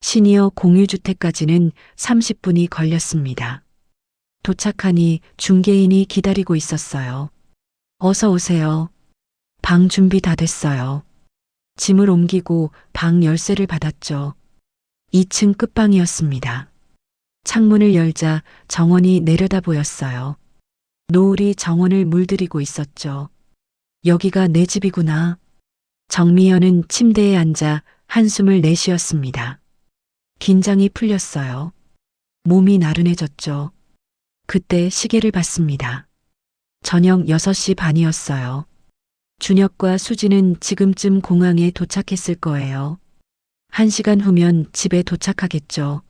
시니어 공유주택까지는 30분이 걸렸습니다. 도착하니 중개인이 기다리고 있었어요. 어서 오세요. 방 준비 다 됐어요. 짐을 옮기고 방 열쇠를 받았죠. 2층 끝방이었습니다. 창문을 열자 정원이 내려다 보였어요. 노을이 정원을 물들이고 있었죠. 여기가 내 집이구나. 정미연은 침대에 앉아 한숨을 내쉬었습니다. 긴장이 풀렸어요. 몸이 나른해졌죠. 그때 시계를 봤습니다. 저녁 6시 반이었어요. 준혁과 수지는 지금쯤 공항에 도착했을 거예요. 1시간 후면 집에 도착하겠죠.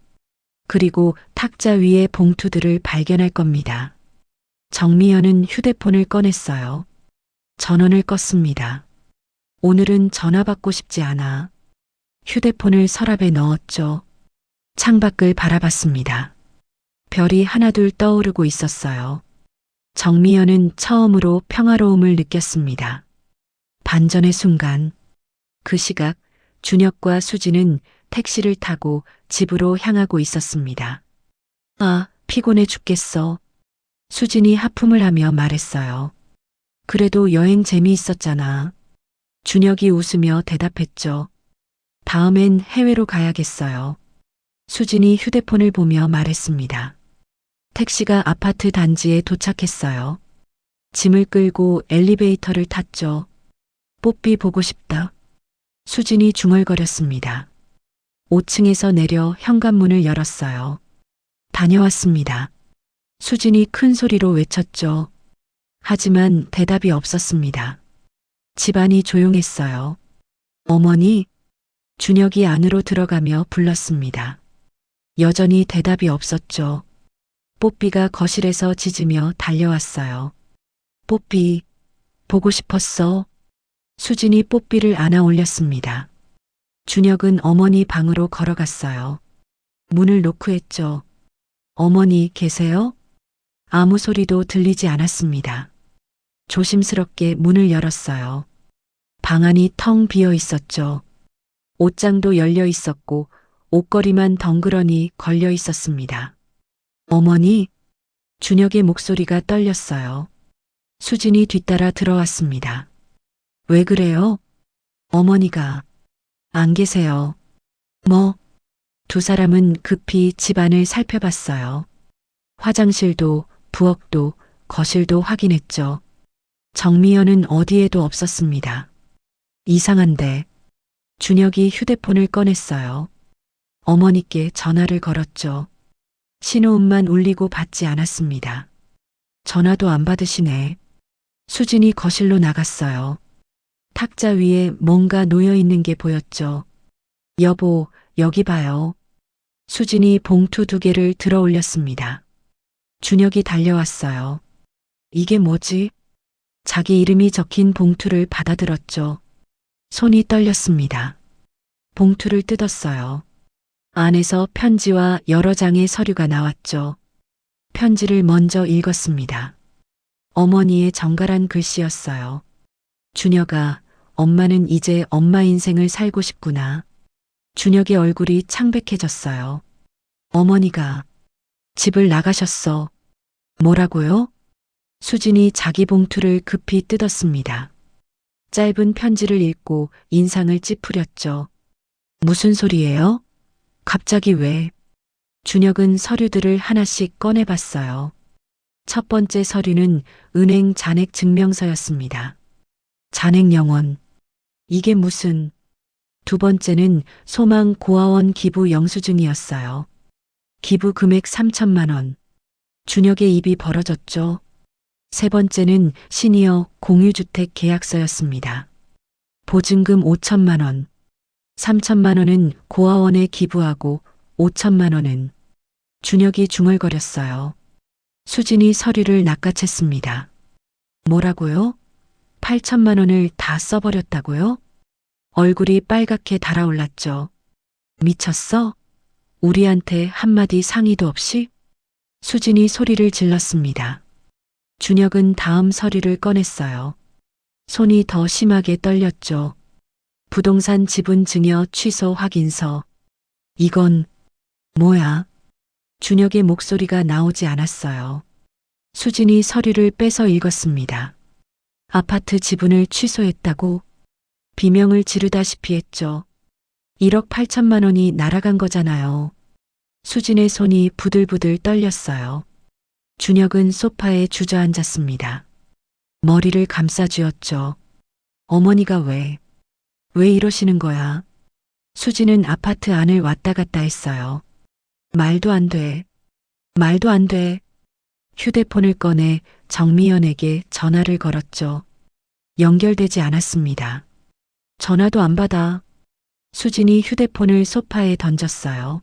그리고 탁자 위에 봉투들을 발견할 겁니다. 정미연은 휴대폰을 꺼냈어요. 전원을 껐습니다. 오늘은 전화 받고 싶지 않아. 휴대폰을 서랍에 넣었죠. 창밖을 바라봤습니다. 별이 하나둘 떠오르고 있었어요. 정미연은 처음으로 평화로움을 느꼈습니다. 반전의 순간, 그 시각 준혁과 수지는 택시를 타고 집으로 향하고 있었습니다. 아, 피곤해 죽겠어. 수진이 하품을 하며 말했어요. 그래도 여행 재미있었잖아. 준혁이 웃으며 대답했죠. 다음엔 해외로 가야겠어요. 수진이 휴대폰을 보며 말했습니다. 택시가 아파트 단지에 도착했어요. 짐을 끌고 엘리베이터를 탔죠. 뽀삐 보고 싶다. 수진이 중얼거렸습니다. 5층에서 내려 현관문을 열었어요. 다녀왔습니다. 수진이 큰 소리로 외쳤죠. 하지만 대답이 없었습니다. 집안이 조용했어요. 어머니, 준혁이 안으로 들어가며 불렀습니다. 여전히 대답이 없었죠. 뽀삐가 거실에서 짖으며 달려왔어요. 뽀삐, 보고 싶었어. 수진이 뽀삐를 안아 올렸습니다. 준혁은 어머니 방으로 걸어갔어요. 문을 노크했죠. 어머니 계세요? 아무 소리도 들리지 않았습니다. 조심스럽게 문을 열었어요. 방 안이 텅 비어 있었죠. 옷장도 열려 있었고 옷걸이만 덩그러니 걸려 있었습니다. 어머니, 준혁의 목소리가 떨렸어요. 수진이 뒤따라 들어왔습니다. 왜 그래요? 어머니가 안 계세요. 뭐? 두 사람은 급히 집안을 살펴봤어요. 화장실도 부엌도 거실도 확인했죠. 정미연은 어디에도 없었습니다. 이상한데. 준혁이 휴대폰을 꺼냈어요. 어머니께 전화를 걸었죠. 신호음만 울리고 받지 않았습니다. 전화도 안 받으시네. 수진이 거실로 나갔어요. 탁자 위에 뭔가 놓여 있는 게 보였죠. 여보, 여기 봐요. 수진이 봉투 2개를 들어 올렸습니다. 준혁이 달려왔어요. 이게 뭐지? 자기 이름이 적힌 봉투를 받아들었죠. 손이 떨렸습니다. 봉투를 뜯었어요. 안에서 편지와 여러 장의 서류가 나왔죠. 편지를 먼저 읽었습니다. 어머니의 정갈한 글씨였어요. 준혁아, 엄마는 이제 엄마 인생을 살고 싶구나. 준혁의 얼굴이 창백해졌어요. 어머니가 집을 나가셨어. 뭐라고요? 수진이 자기 봉투를 급히 뜯었습니다. 짧은 편지를 읽고 인상을 찌푸렸죠. 무슨 소리예요? 갑자기 왜? 준혁은 서류들을 하나씩 꺼내봤어요. 첫 번째 서류는 은행 잔액 증명서였습니다. 잔액 영원. 이게 무슨? 두 번째는 소망 고아원 기부 영수증이었어요. 기부 금액 3천만 원. 준혁의 입이 벌어졌죠. 세 번째는 시니어 공유주택 계약서였습니다. 보증금 5천만 원. 3천만 원은 고아원에 기부하고 5천만 원은. 준혁이 중얼거렸어요. 수진이 서류를 낚아챘습니다. 뭐라고요? 8천만 원을 다 써버렸다고요? 얼굴이 빨갛게 달아올랐죠. 미쳤어? 우리한테 한마디 상의도 없이? 수진이 소리를 질렀습니다. 준혁은 다음 서류를 꺼냈어요. 손이 더 심하게 떨렸죠. 부동산 지분 증여 취소 확인서. 이건 뭐야? 준혁의 목소리가 나오지 않았어요. 수진이 서류를 빼서 읽었습니다. 아파트 지분을 취소했다고? 비명을 지르다시피 했죠. 1억 8천만 원이 날아간 거잖아요. 수진의 손이 부들부들 떨렸어요. 준혁은 소파에 주저앉았습니다. 머리를 감싸쥐었죠. 어머니가 왜 이러시는 거야? 수진은 아파트 안을 왔다 갔다 했어요. 말도 안 돼. 말도 안 돼. 휴대폰을 꺼내 정미연에게 전화를 걸었죠. 연결되지 않았습니다. 전화도 안 받아. 수진이 휴대폰을 소파에 던졌어요.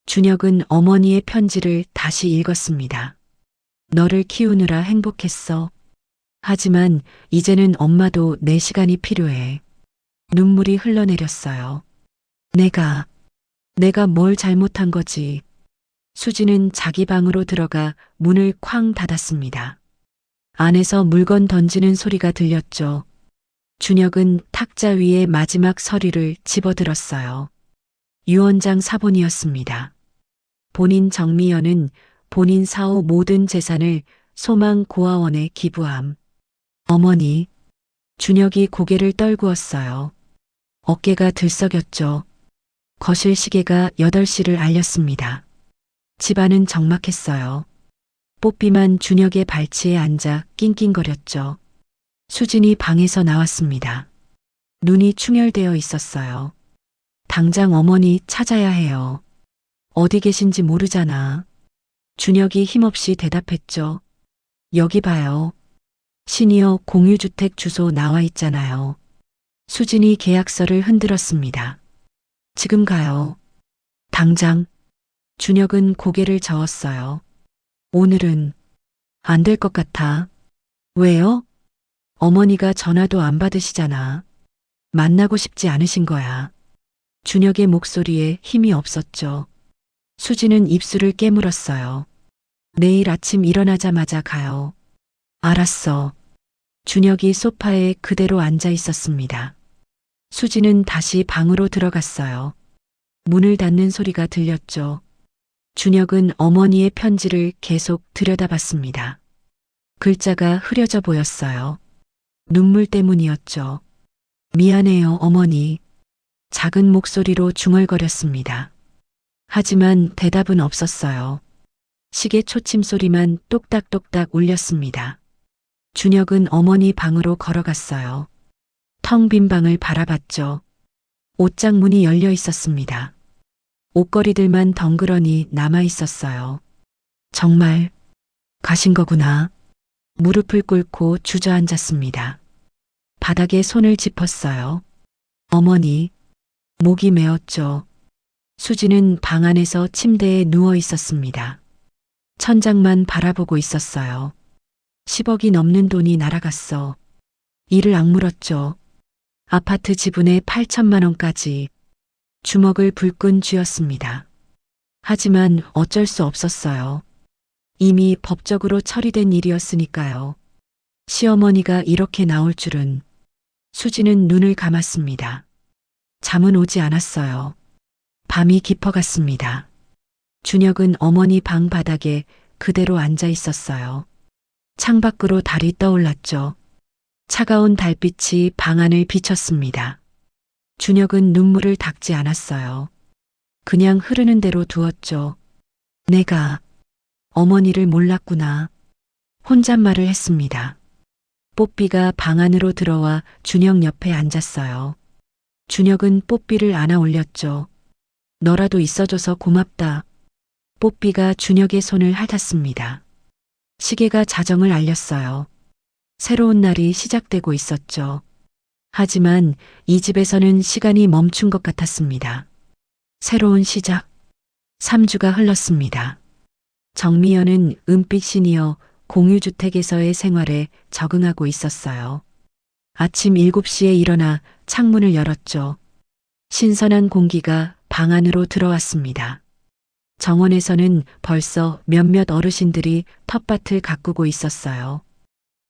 준혁은 어머니의 편지를 다시 읽었습니다. 너를 키우느라 행복했어. 하지만 이제는 엄마도 내 시간이 필요해. 눈물이 흘러내렸어요. 내가 뭘 잘못한 거지. 수진은 자기 방으로 들어가 문을 쾅 닫았습니다. 안에서 물건 던지는 소리가 들렸죠. 준혁은 탁자 위에 마지막 서류를 집어들었어요. 유언장 사본이었습니다. 본인 정미연은 본인 사후 모든 재산을 소망고아원에 기부함. 어머니, 준혁이 고개를 떨구었어요. 어깨가 들썩였죠. 거실 시계가 8시를 알렸습니다. 집안은 적막했어요. 뽀삐만 준혁의 발치에 앉아 낑낑거렸죠. 수진이 방에서 나왔습니다. 눈이 충혈되어 있었어요. 당장 어머니 찾아야 해요. 어디 계신지 모르잖아. 준혁이 힘없이 대답했죠. 여기 봐요. 시니어 공유주택 주소 나와 있잖아요. 수진이 계약서를 흔들었습니다. 지금 가요. 당장. 준혁은 고개를 저었어요. 오늘은 안 될 것 같아. 왜요? 어머니가 전화도 안 받으시잖아. 만나고 싶지 않으신 거야. 준혁의 목소리에 힘이 없었죠. 수지는 입술을 깨물었어요. 내일 아침 일어나자마자 가요. 알았어. 준혁이 소파에 그대로 앉아 있었습니다. 수지는 다시 방으로 들어갔어요. 문을 닫는 소리가 들렸죠. 준혁은 어머니의 편지를 계속 들여다봤습니다. 글자가 흐려져 보였어요. 눈물 때문이었죠. 미안해요, 어머니. 작은 목소리로 중얼거렸습니다. 하지만 대답은 없었어요. 시계 초침 소리만 똑딱똑딱 울렸습니다. 준혁은 어머니 방으로 걸어갔어요. 텅 빈 방을 바라봤죠. 옷장 문이 열려 있었습니다. 옷걸이들만 덩그러니 남아 있었어요. 정말 가신 거구나. 무릎을 꿇고 주저앉았습니다. 바닥에 손을 짚었어요. 어머니, 목이 메었죠. 수지는 방 안에서 침대에 누워 있었습니다. 천장만 바라보고 있었어요. 10억이 넘는 돈이 날아갔어. 이를 악물었죠. 아파트 지분의 8천만 원까지. 주먹을 불끈 쥐었습니다. 하지만 어쩔 수 없었어요. 이미 법적으로 처리된 일이었으니까요. 시어머니가 이렇게 나올 줄은. 수지는 눈을 감았습니다. 잠은 오지 않았어요. 밤이 깊어갔습니다. 준혁은 어머니 방 바닥에 그대로 앉아 있었어요. 창밖으로 달이 떠올랐죠. 차가운 달빛이 방 안을 비쳤습니다. 준혁은 눈물을 닦지 않았어요. 그냥 흐르는 대로 두었죠. 내가 어머니를 몰랐구나. 혼잣말을 했습니다. 뽀삐가 방 안으로 들어와 준혁 옆에 앉았어요. 준혁은 뽀삐를 안아 올렸죠. 너라도 있어줘서 고맙다. 뽀삐가 준혁의 손을 핥았습니다. 시계가 자정을 알렸어요. 새로운 날이 시작되고 있었죠. 하지만 이 집에서는 시간이 멈춘 것 같았습니다. 새로운 시작. 3주가 흘렀습니다. 정미연은 은빛 시니어 공유주택에서의 생활에 적응하고 있었어요. 아침 7시에 일어나 창문을 열었죠. 신선한 공기가 방 안으로 들어왔습니다. 정원에서는 벌써 몇몇 어르신들이 텃밭을 가꾸고 있었어요.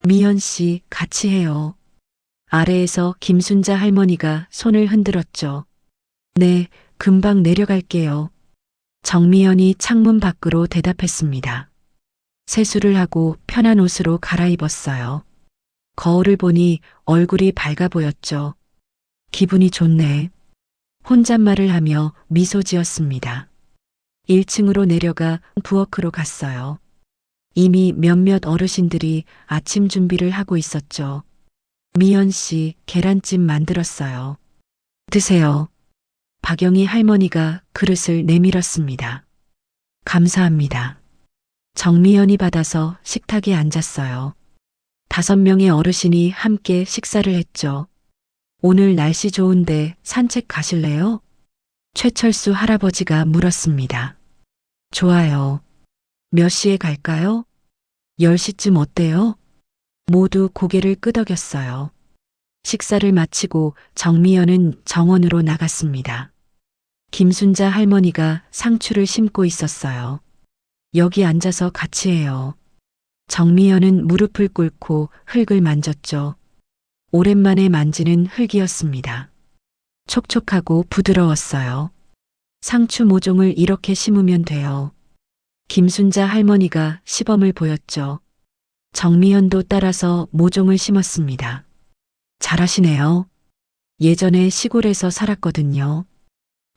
미연 씨, 같이 해요. 아래에서 김순자 할머니가 손을 흔들었죠. 네, 금방 내려갈게요. 정미연이 창문 밖으로 대답했습니다. 세수를 하고 편한 옷으로 갈아입었어요. 거울을 보니 얼굴이 밝아 보였죠. 기분이 좋네. 혼잣말을 하며 미소 지었습니다. 1층으로 내려가 부엌으로 갔어요. 이미 몇몇 어르신들이 아침 준비를 하고 있었죠. 미연 씨, 계란찜 만들었어요. 드세요. 박영희 할머니가 그릇을 내밀었습니다. 감사합니다. 정미연이 받아서 식탁에 앉았어요. 5명의 어르신이 함께 식사를 했죠. 오늘 날씨 좋은데 산책 가실래요? 최철수 할아버지가 물었습니다. 좋아요. 몇 시에 갈까요? 10시쯤 어때요? 모두 고개를 끄덕였어요. 식사를 마치고 정미연은 정원으로 나갔습니다. 김순자 할머니가 상추를 심고 있었어요. 여기 앉아서 같이 해요. 정미연은 무릎을 꿇고 흙을 만졌죠. 오랜만에 만지는 흙이었습니다. 촉촉하고 부드러웠어요. 상추 모종을 이렇게 심으면 돼요. 김순자 할머니가 시범을 보였죠. 정미연도 따라서 모종을 심었습니다. 잘하시네요. 예전에 시골에서 살았거든요.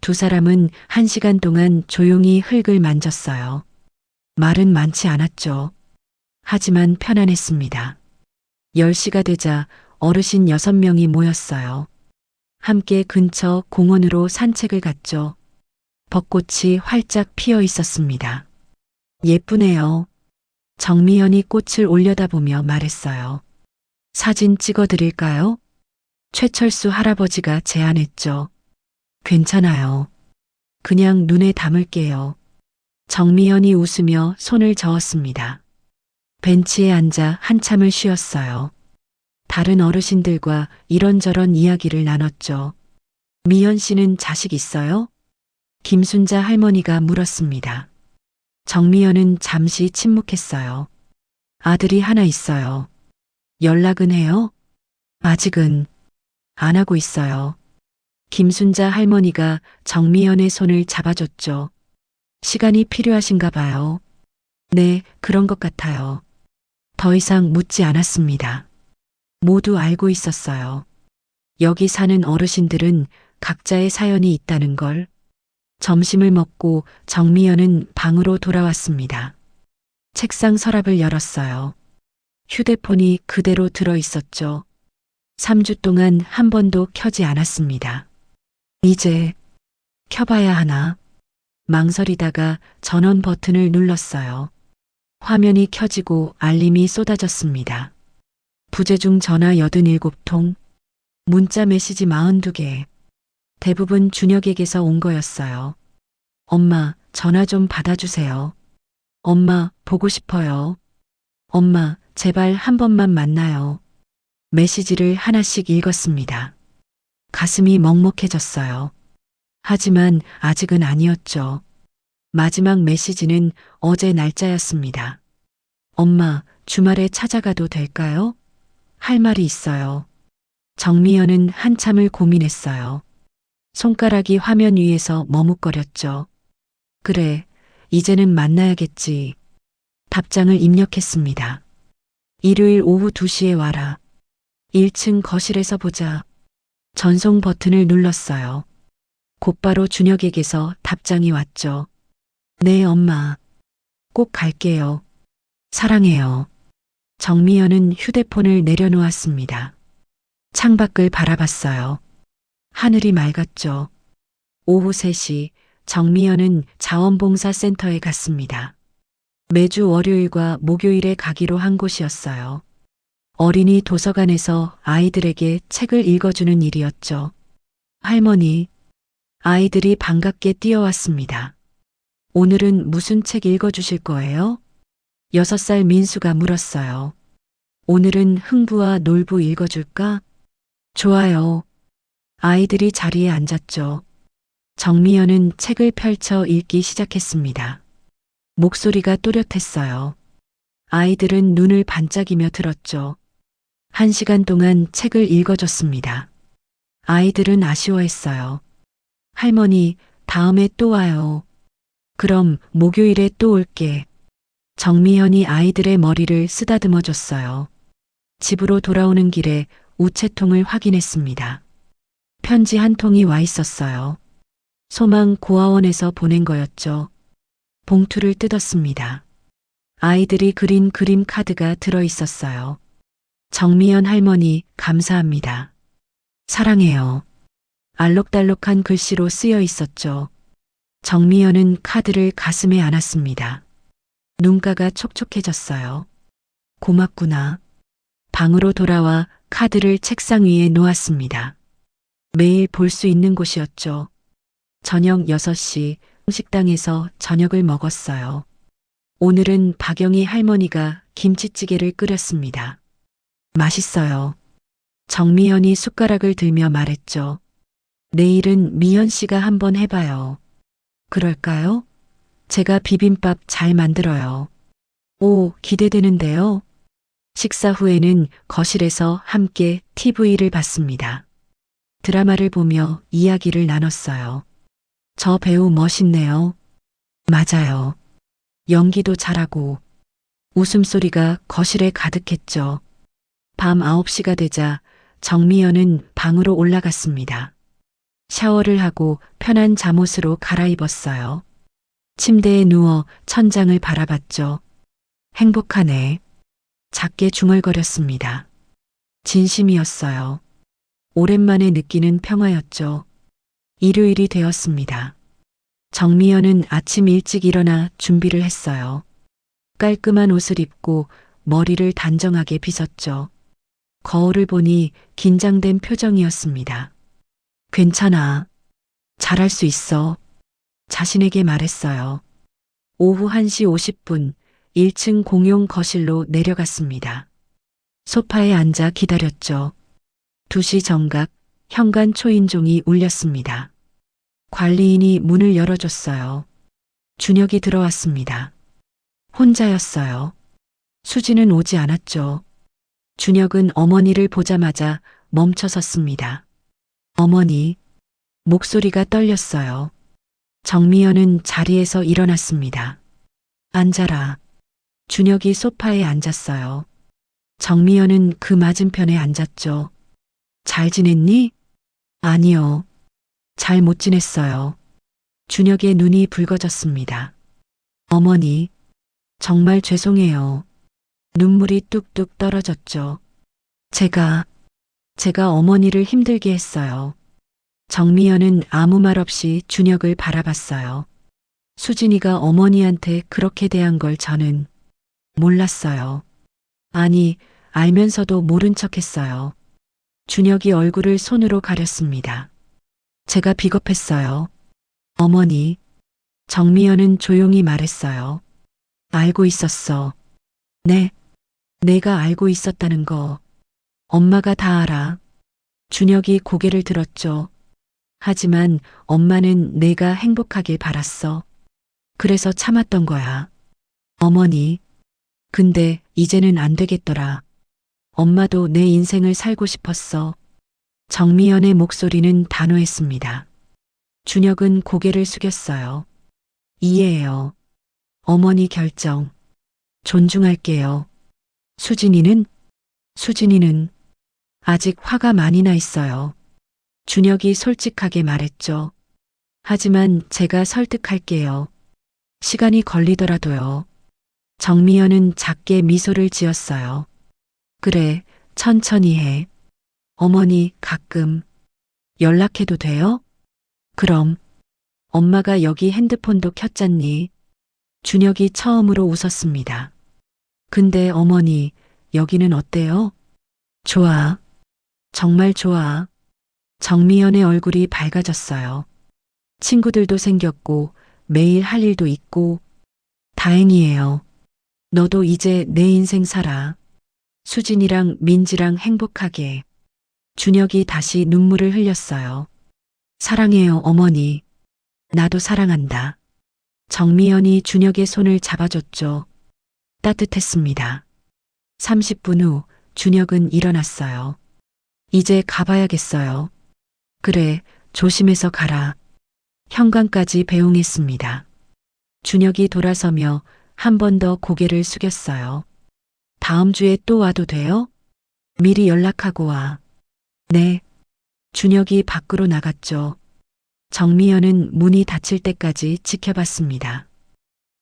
두 사람은 1시간 동안 조용히 흙을 만졌어요. 말은 많지 않았죠. 하지만 편안했습니다. 10시가 되자 어르신 6명이 모였어요. 함께 근처 공원으로 산책을 갔죠. 벚꽃이 활짝 피어 있었습니다. 예쁘네요. 정미연이 꽃을 올려다보며 말했어요. 사진 찍어드릴까요? 최철수 할아버지가 제안했죠. 괜찮아요. 그냥 눈에 담을게요. 정미연이 웃으며 손을 저었습니다. 벤치에 앉아 한참을 쉬었어요. 다른 어르신들과 이런저런 이야기를 나눴죠. 미연 씨는 자식 있어요? 김순자 할머니가 물었습니다. 정미연은 잠시 침묵했어요. 아들이 하나 있어요. 연락은 해요? 아직은 안 하고 있어요. 김순자 할머니가 정미연의 손을 잡아줬죠. 시간이 필요하신가 봐요. 네, 그런 것 같아요. 더 이상 묻지 않았습니다. 모두 알고 있었어요. 여기 사는 어르신들은 각자의 사연이 있다는 걸. 점심을 먹고 정미연은 방으로 돌아왔습니다. 책상 서랍을 열었어요. 휴대폰이 그대로 들어 있었죠. 3주 동안 한 번도 켜지 않았습니다. 이제 켜봐야 하나? 망설이다가 전원 버튼을 눌렀어요. 화면이 켜지고 알림이 쏟아졌습니다. 부재중 전화 87통, 문자 메시지 42개. 대부분 준혁에게서 온 거였어요. 엄마, 전화 좀 받아주세요. 엄마, 보고 싶어요. 엄마, 제발 한 번만 만나요. 메시지를 하나씩 읽었습니다. 가슴이 먹먹해졌어요. 하지만 아직은 아니었죠. 마지막 메시지는 어제 날짜였습니다. 엄마, 주말에 찾아가도 될까요? 할 말이 있어요. 정미연은 한참을 고민했어요. 손가락이 화면 위에서 머뭇거렸죠. 그래, 이제는 만나야겠지. 답장을 입력했습니다. 일요일 오후 2시에 와라. 1층 거실에서 보자. 전송 버튼을 눌렀어요. 곧바로 준혁에게서 답장이 왔죠. 네, 엄마. 꼭 갈게요. 사랑해요. 정미연은 휴대폰을 내려놓았습니다. 창밖을 바라봤어요. 하늘이 맑았죠. 오후 3시 정미연은 자원봉사센터에 갔습니다. 매주 월요일과 목요일에 가기로 한 곳이었어요. 어린이 도서관에서 아이들에게 책을 읽어주는 일이었죠. 할머니, 아이들이 반갑게 뛰어왔습니다. 오늘은 무슨 책 읽어주실 거예요? 6살 민수가 물었어요. 오늘은 흥부와 놀부 읽어줄까? 좋아요. 아이들이 자리에 앉았죠. 정미연은 책을 펼쳐 읽기 시작했습니다. 목소리가 또렷했어요. 아이들은 눈을 반짝이며 들었죠. 1시간 동안 책을 읽어줬습니다. 아이들은 아쉬워했어요. 할머니, 다음에 또 와요. 그럼 목요일에 또 올게. 정미연이 아이들의 머리를 쓰다듬어 줬어요. 집으로 돌아오는 길에 우체통을 확인했습니다. 편지 한 통이 와 있었어요. 소망 고아원에서 보낸 거였죠. 봉투를 뜯었습니다. 아이들이 그린 그림 카드가 들어 있었어요. 정미연 할머니, 감사합니다. 사랑해요. 알록달록한 글씨로 쓰여 있었죠. 정미연은 카드를 가슴에 안았습니다. 눈가가 촉촉해졌어요. 고맙구나. 방으로 돌아와 카드를 책상 위에 놓았습니다. 매일 볼 수 있는 곳이었죠. 저녁 6시 식당에서 저녁을 먹었어요. 오늘은 박영희 할머니가 김치찌개를 끓였습니다. 맛있어요. 정미연이 숟가락을 들며 말했죠. 내일은 미연 씨가 한번 해봐요. 그럴까요? 제가 비빔밥 잘 만들어요. 오, 기대되는데요. 식사 후에는 거실에서 함께 TV를 봤습니다. 드라마를 보며 이야기를 나눴어요. 저 배우 멋있네요. 맞아요. 연기도 잘하고 웃음소리가 거실에 가득했죠. 밤 9시가 되자 정미연은 방으로 올라갔습니다. 샤워를 하고 편한 잠옷으로 갈아입었어요. 침대에 누워 천장을 바라봤죠. 행복하네. 작게 중얼거렸습니다. 진심이었어요. 오랜만에 느끼는 평화였죠. 일요일이 되었습니다. 정미연은 아침 일찍 일어나 준비를 했어요. 깔끔한 옷을 입고 머리를 단정하게 빗었죠. 거울을 보니 긴장된 표정이었습니다. 괜찮아. 잘할 수 있어. 자신에게 말했어요. 오후 1시 50분 1층 공용 거실로 내려갔습니다. 소파에 앉아 기다렸죠. 2시 정각 현관 초인종이 울렸습니다. 관리인이 문을 열어줬어요. 준혁이 들어왔습니다. 혼자였어요. 수지는 오지 않았죠. 준혁은 어머니를 보자마자 멈춰 섰습니다. 어머니, 목소리가 떨렸어요. 정미연은 자리에서 일어났습니다. 앉아라. 준혁이 소파에 앉았어요. 정미연은 그 맞은편에 앉았죠. 잘 지냈니? 아니요. 잘 못 지냈어요. 준혁의 눈이 붉어졌습니다. 어머니, 정말 죄송해요. 눈물이 뚝뚝 떨어졌죠. 제가 어머니를 힘들게 했어요. 정미연은 아무 말 없이 준혁을 바라봤어요. 수진이가 어머니한테 그렇게 대한 걸 저는 몰랐어요. 아니, 알면서도 모른 척 했어요. 준혁이 얼굴을 손으로 가렸습니다. 제가 비겁했어요. 어머니, 정미연은 조용히 말했어요. 알고 있었어. 네, 내가 알고 있었다는 거. 엄마가 다 알아. 준혁이 고개를 들었죠. 하지만 엄마는 내가 행복하길 바랐어. 그래서 참았던 거야. 어머니, 근데 이제는 안 되겠더라. 엄마도 내 인생을 살고 싶었어. 정미연의 목소리는 단호했습니다. 준혁은 고개를 숙였어요. 이해해요. 어머니 결정. 존중할게요. 수진이는 아직 화가 많이 나 있어요. 준혁이 솔직하게 말했죠. 하지만 제가 설득할게요. 시간이 걸리더라도요. 정미연은 작게 미소를 지었어요. 그래, 천천히 해. 어머니, 가끔 연락해도 돼요? 그럼. 엄마가 여기 핸드폰도 켰잖니. 준혁이 처음으로 웃었습니다. 근데 어머니, 여기는 어때요? 좋아. 정말 좋아. 정미연의 얼굴이 밝아졌어요. 친구들도 생겼고 매일 할 일도 있고 다행이에요. 너도 이제 내 인생 살아. 수진이랑 민지랑 행복하게. 준혁이 다시 눈물을 흘렸어요. 사랑해요, 어머니. 나도 사랑한다. 정미연이 준혁의 손을 잡아줬죠. 따뜻했습니다. 30분 후 준혁은 일어났어요. 이제 가봐야겠어요. 그래, 조심해서 가라. 현관까지 배웅했습니다. 준혁이 돌아서며 한 번 더 고개를 숙였어요. 다음 주에 또 와도 돼요? 미리 연락하고 와. 네. 준혁이 밖으로 나갔죠. 정미연은 문이 닫힐 때까지 지켜봤습니다.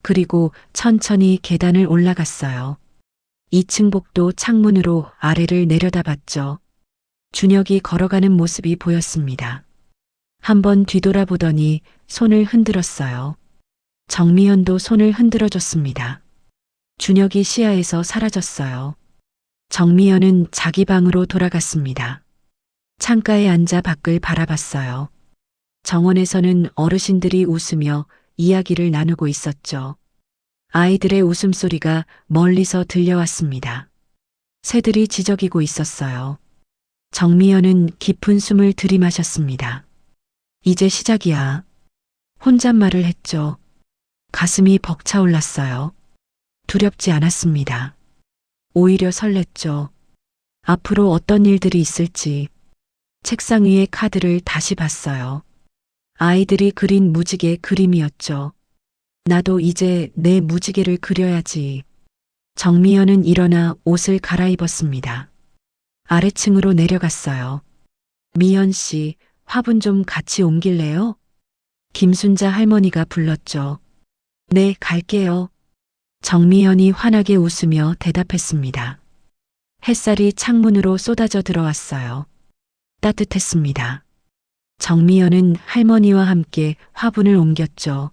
그리고 천천히 계단을 올라갔어요. 2층 복도 창문으로 아래를 내려다봤죠. 준혁이 걸어가는 모습이 보였습니다. 한번 뒤돌아보더니 손을 흔들었어요. 정미연도 손을 흔들어줬습니다. 준혁이 시야에서 사라졌어요. 정미연은 자기 방으로 돌아갔습니다. 창가에 앉아 밖을 바라봤어요. 정원에서는 어르신들이 웃으며 이야기를 나누고 있었죠. 아이들의 웃음소리가 멀리서 들려왔습니다. 새들이 지저귀고 있었어요. 정미연은 깊은 숨을 들이마셨습니다. 이제 시작이야. 혼잣말을 했죠. 가슴이 벅차올랐어요. 두렵지 않았습니다. 오히려 설렜죠. 앞으로 어떤 일들이 있을지. 책상 위의 카드를 다시 봤어요. 아이들이 그린 무지개 그림이었죠. 나도 이제 내 무지개를 그려야지. 정미연은 일어나 옷을 갈아입었습니다. 아래층으로 내려갔어요. 미연 씨, 화분 좀 같이 옮길래요? 김순자 할머니가 불렀죠. 네, 갈게요. 정미연이 환하게 웃으며 대답했습니다. 햇살이 창문으로 쏟아져 들어왔어요. 따뜻했습니다. 정미연은 할머니와 함께 화분을 옮겼죠.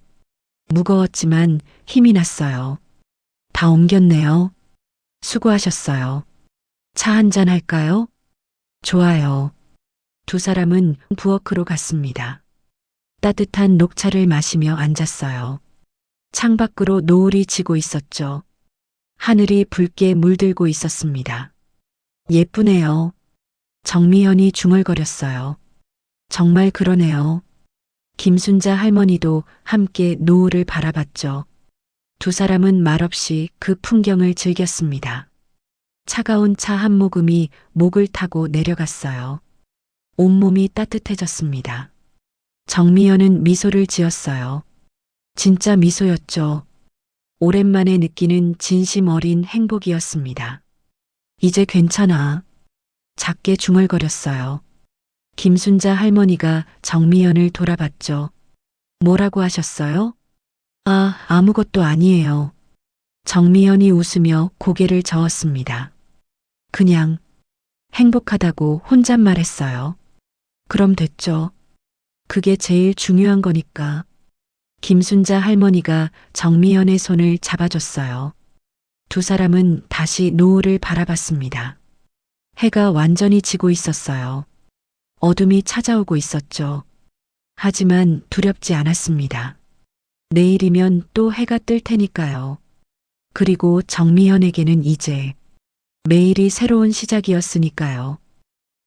무거웠지만 힘이 났어요. 다 옮겼네요. 수고하셨어요. 차 한잔 할까요? 좋아요. 두 사람은 부엌으로 갔습니다. 따뜻한 녹차를 마시며 앉았어요. 창밖으로 노을이 지고 있었죠. 하늘이 붉게 물들고 있었습니다. 예쁘네요. 정미연이 중얼거렸어요. 정말 그러네요. 김순자 할머니도 함께 노을을 바라봤죠. 두 사람은 말없이 그 풍경을 즐겼습니다. 차가운 차 한 모금이 목을 타고 내려갔어요. 온몸이 따뜻해졌습니다. 정미연은 미소를 지었어요. 진짜 미소였죠. 오랜만에 느끼는 진심 어린 행복이었습니다. 이제 괜찮아. 작게 중얼거렸어요. 김순자 할머니가 정미연을 돌아봤죠. 뭐라고 하셨어요? 아, 아무것도 아니에요. 정미연이 웃으며 고개를 저었습니다. 그냥 행복하다고 혼잣말했어요. 그럼 됐죠. 그게 제일 중요한 거니까. 김순자 할머니가 정미연의 손을 잡아줬어요. 두 사람은 다시 노을을 바라봤습니다. 해가 완전히 지고 있었어요. 어둠이 찾아오고 있었죠. 하지만 두렵지 않았습니다. 내일이면 또 해가 뜰 테니까요. 그리고 정미연에게는 이제 매일이 새로운 시작이었으니까요.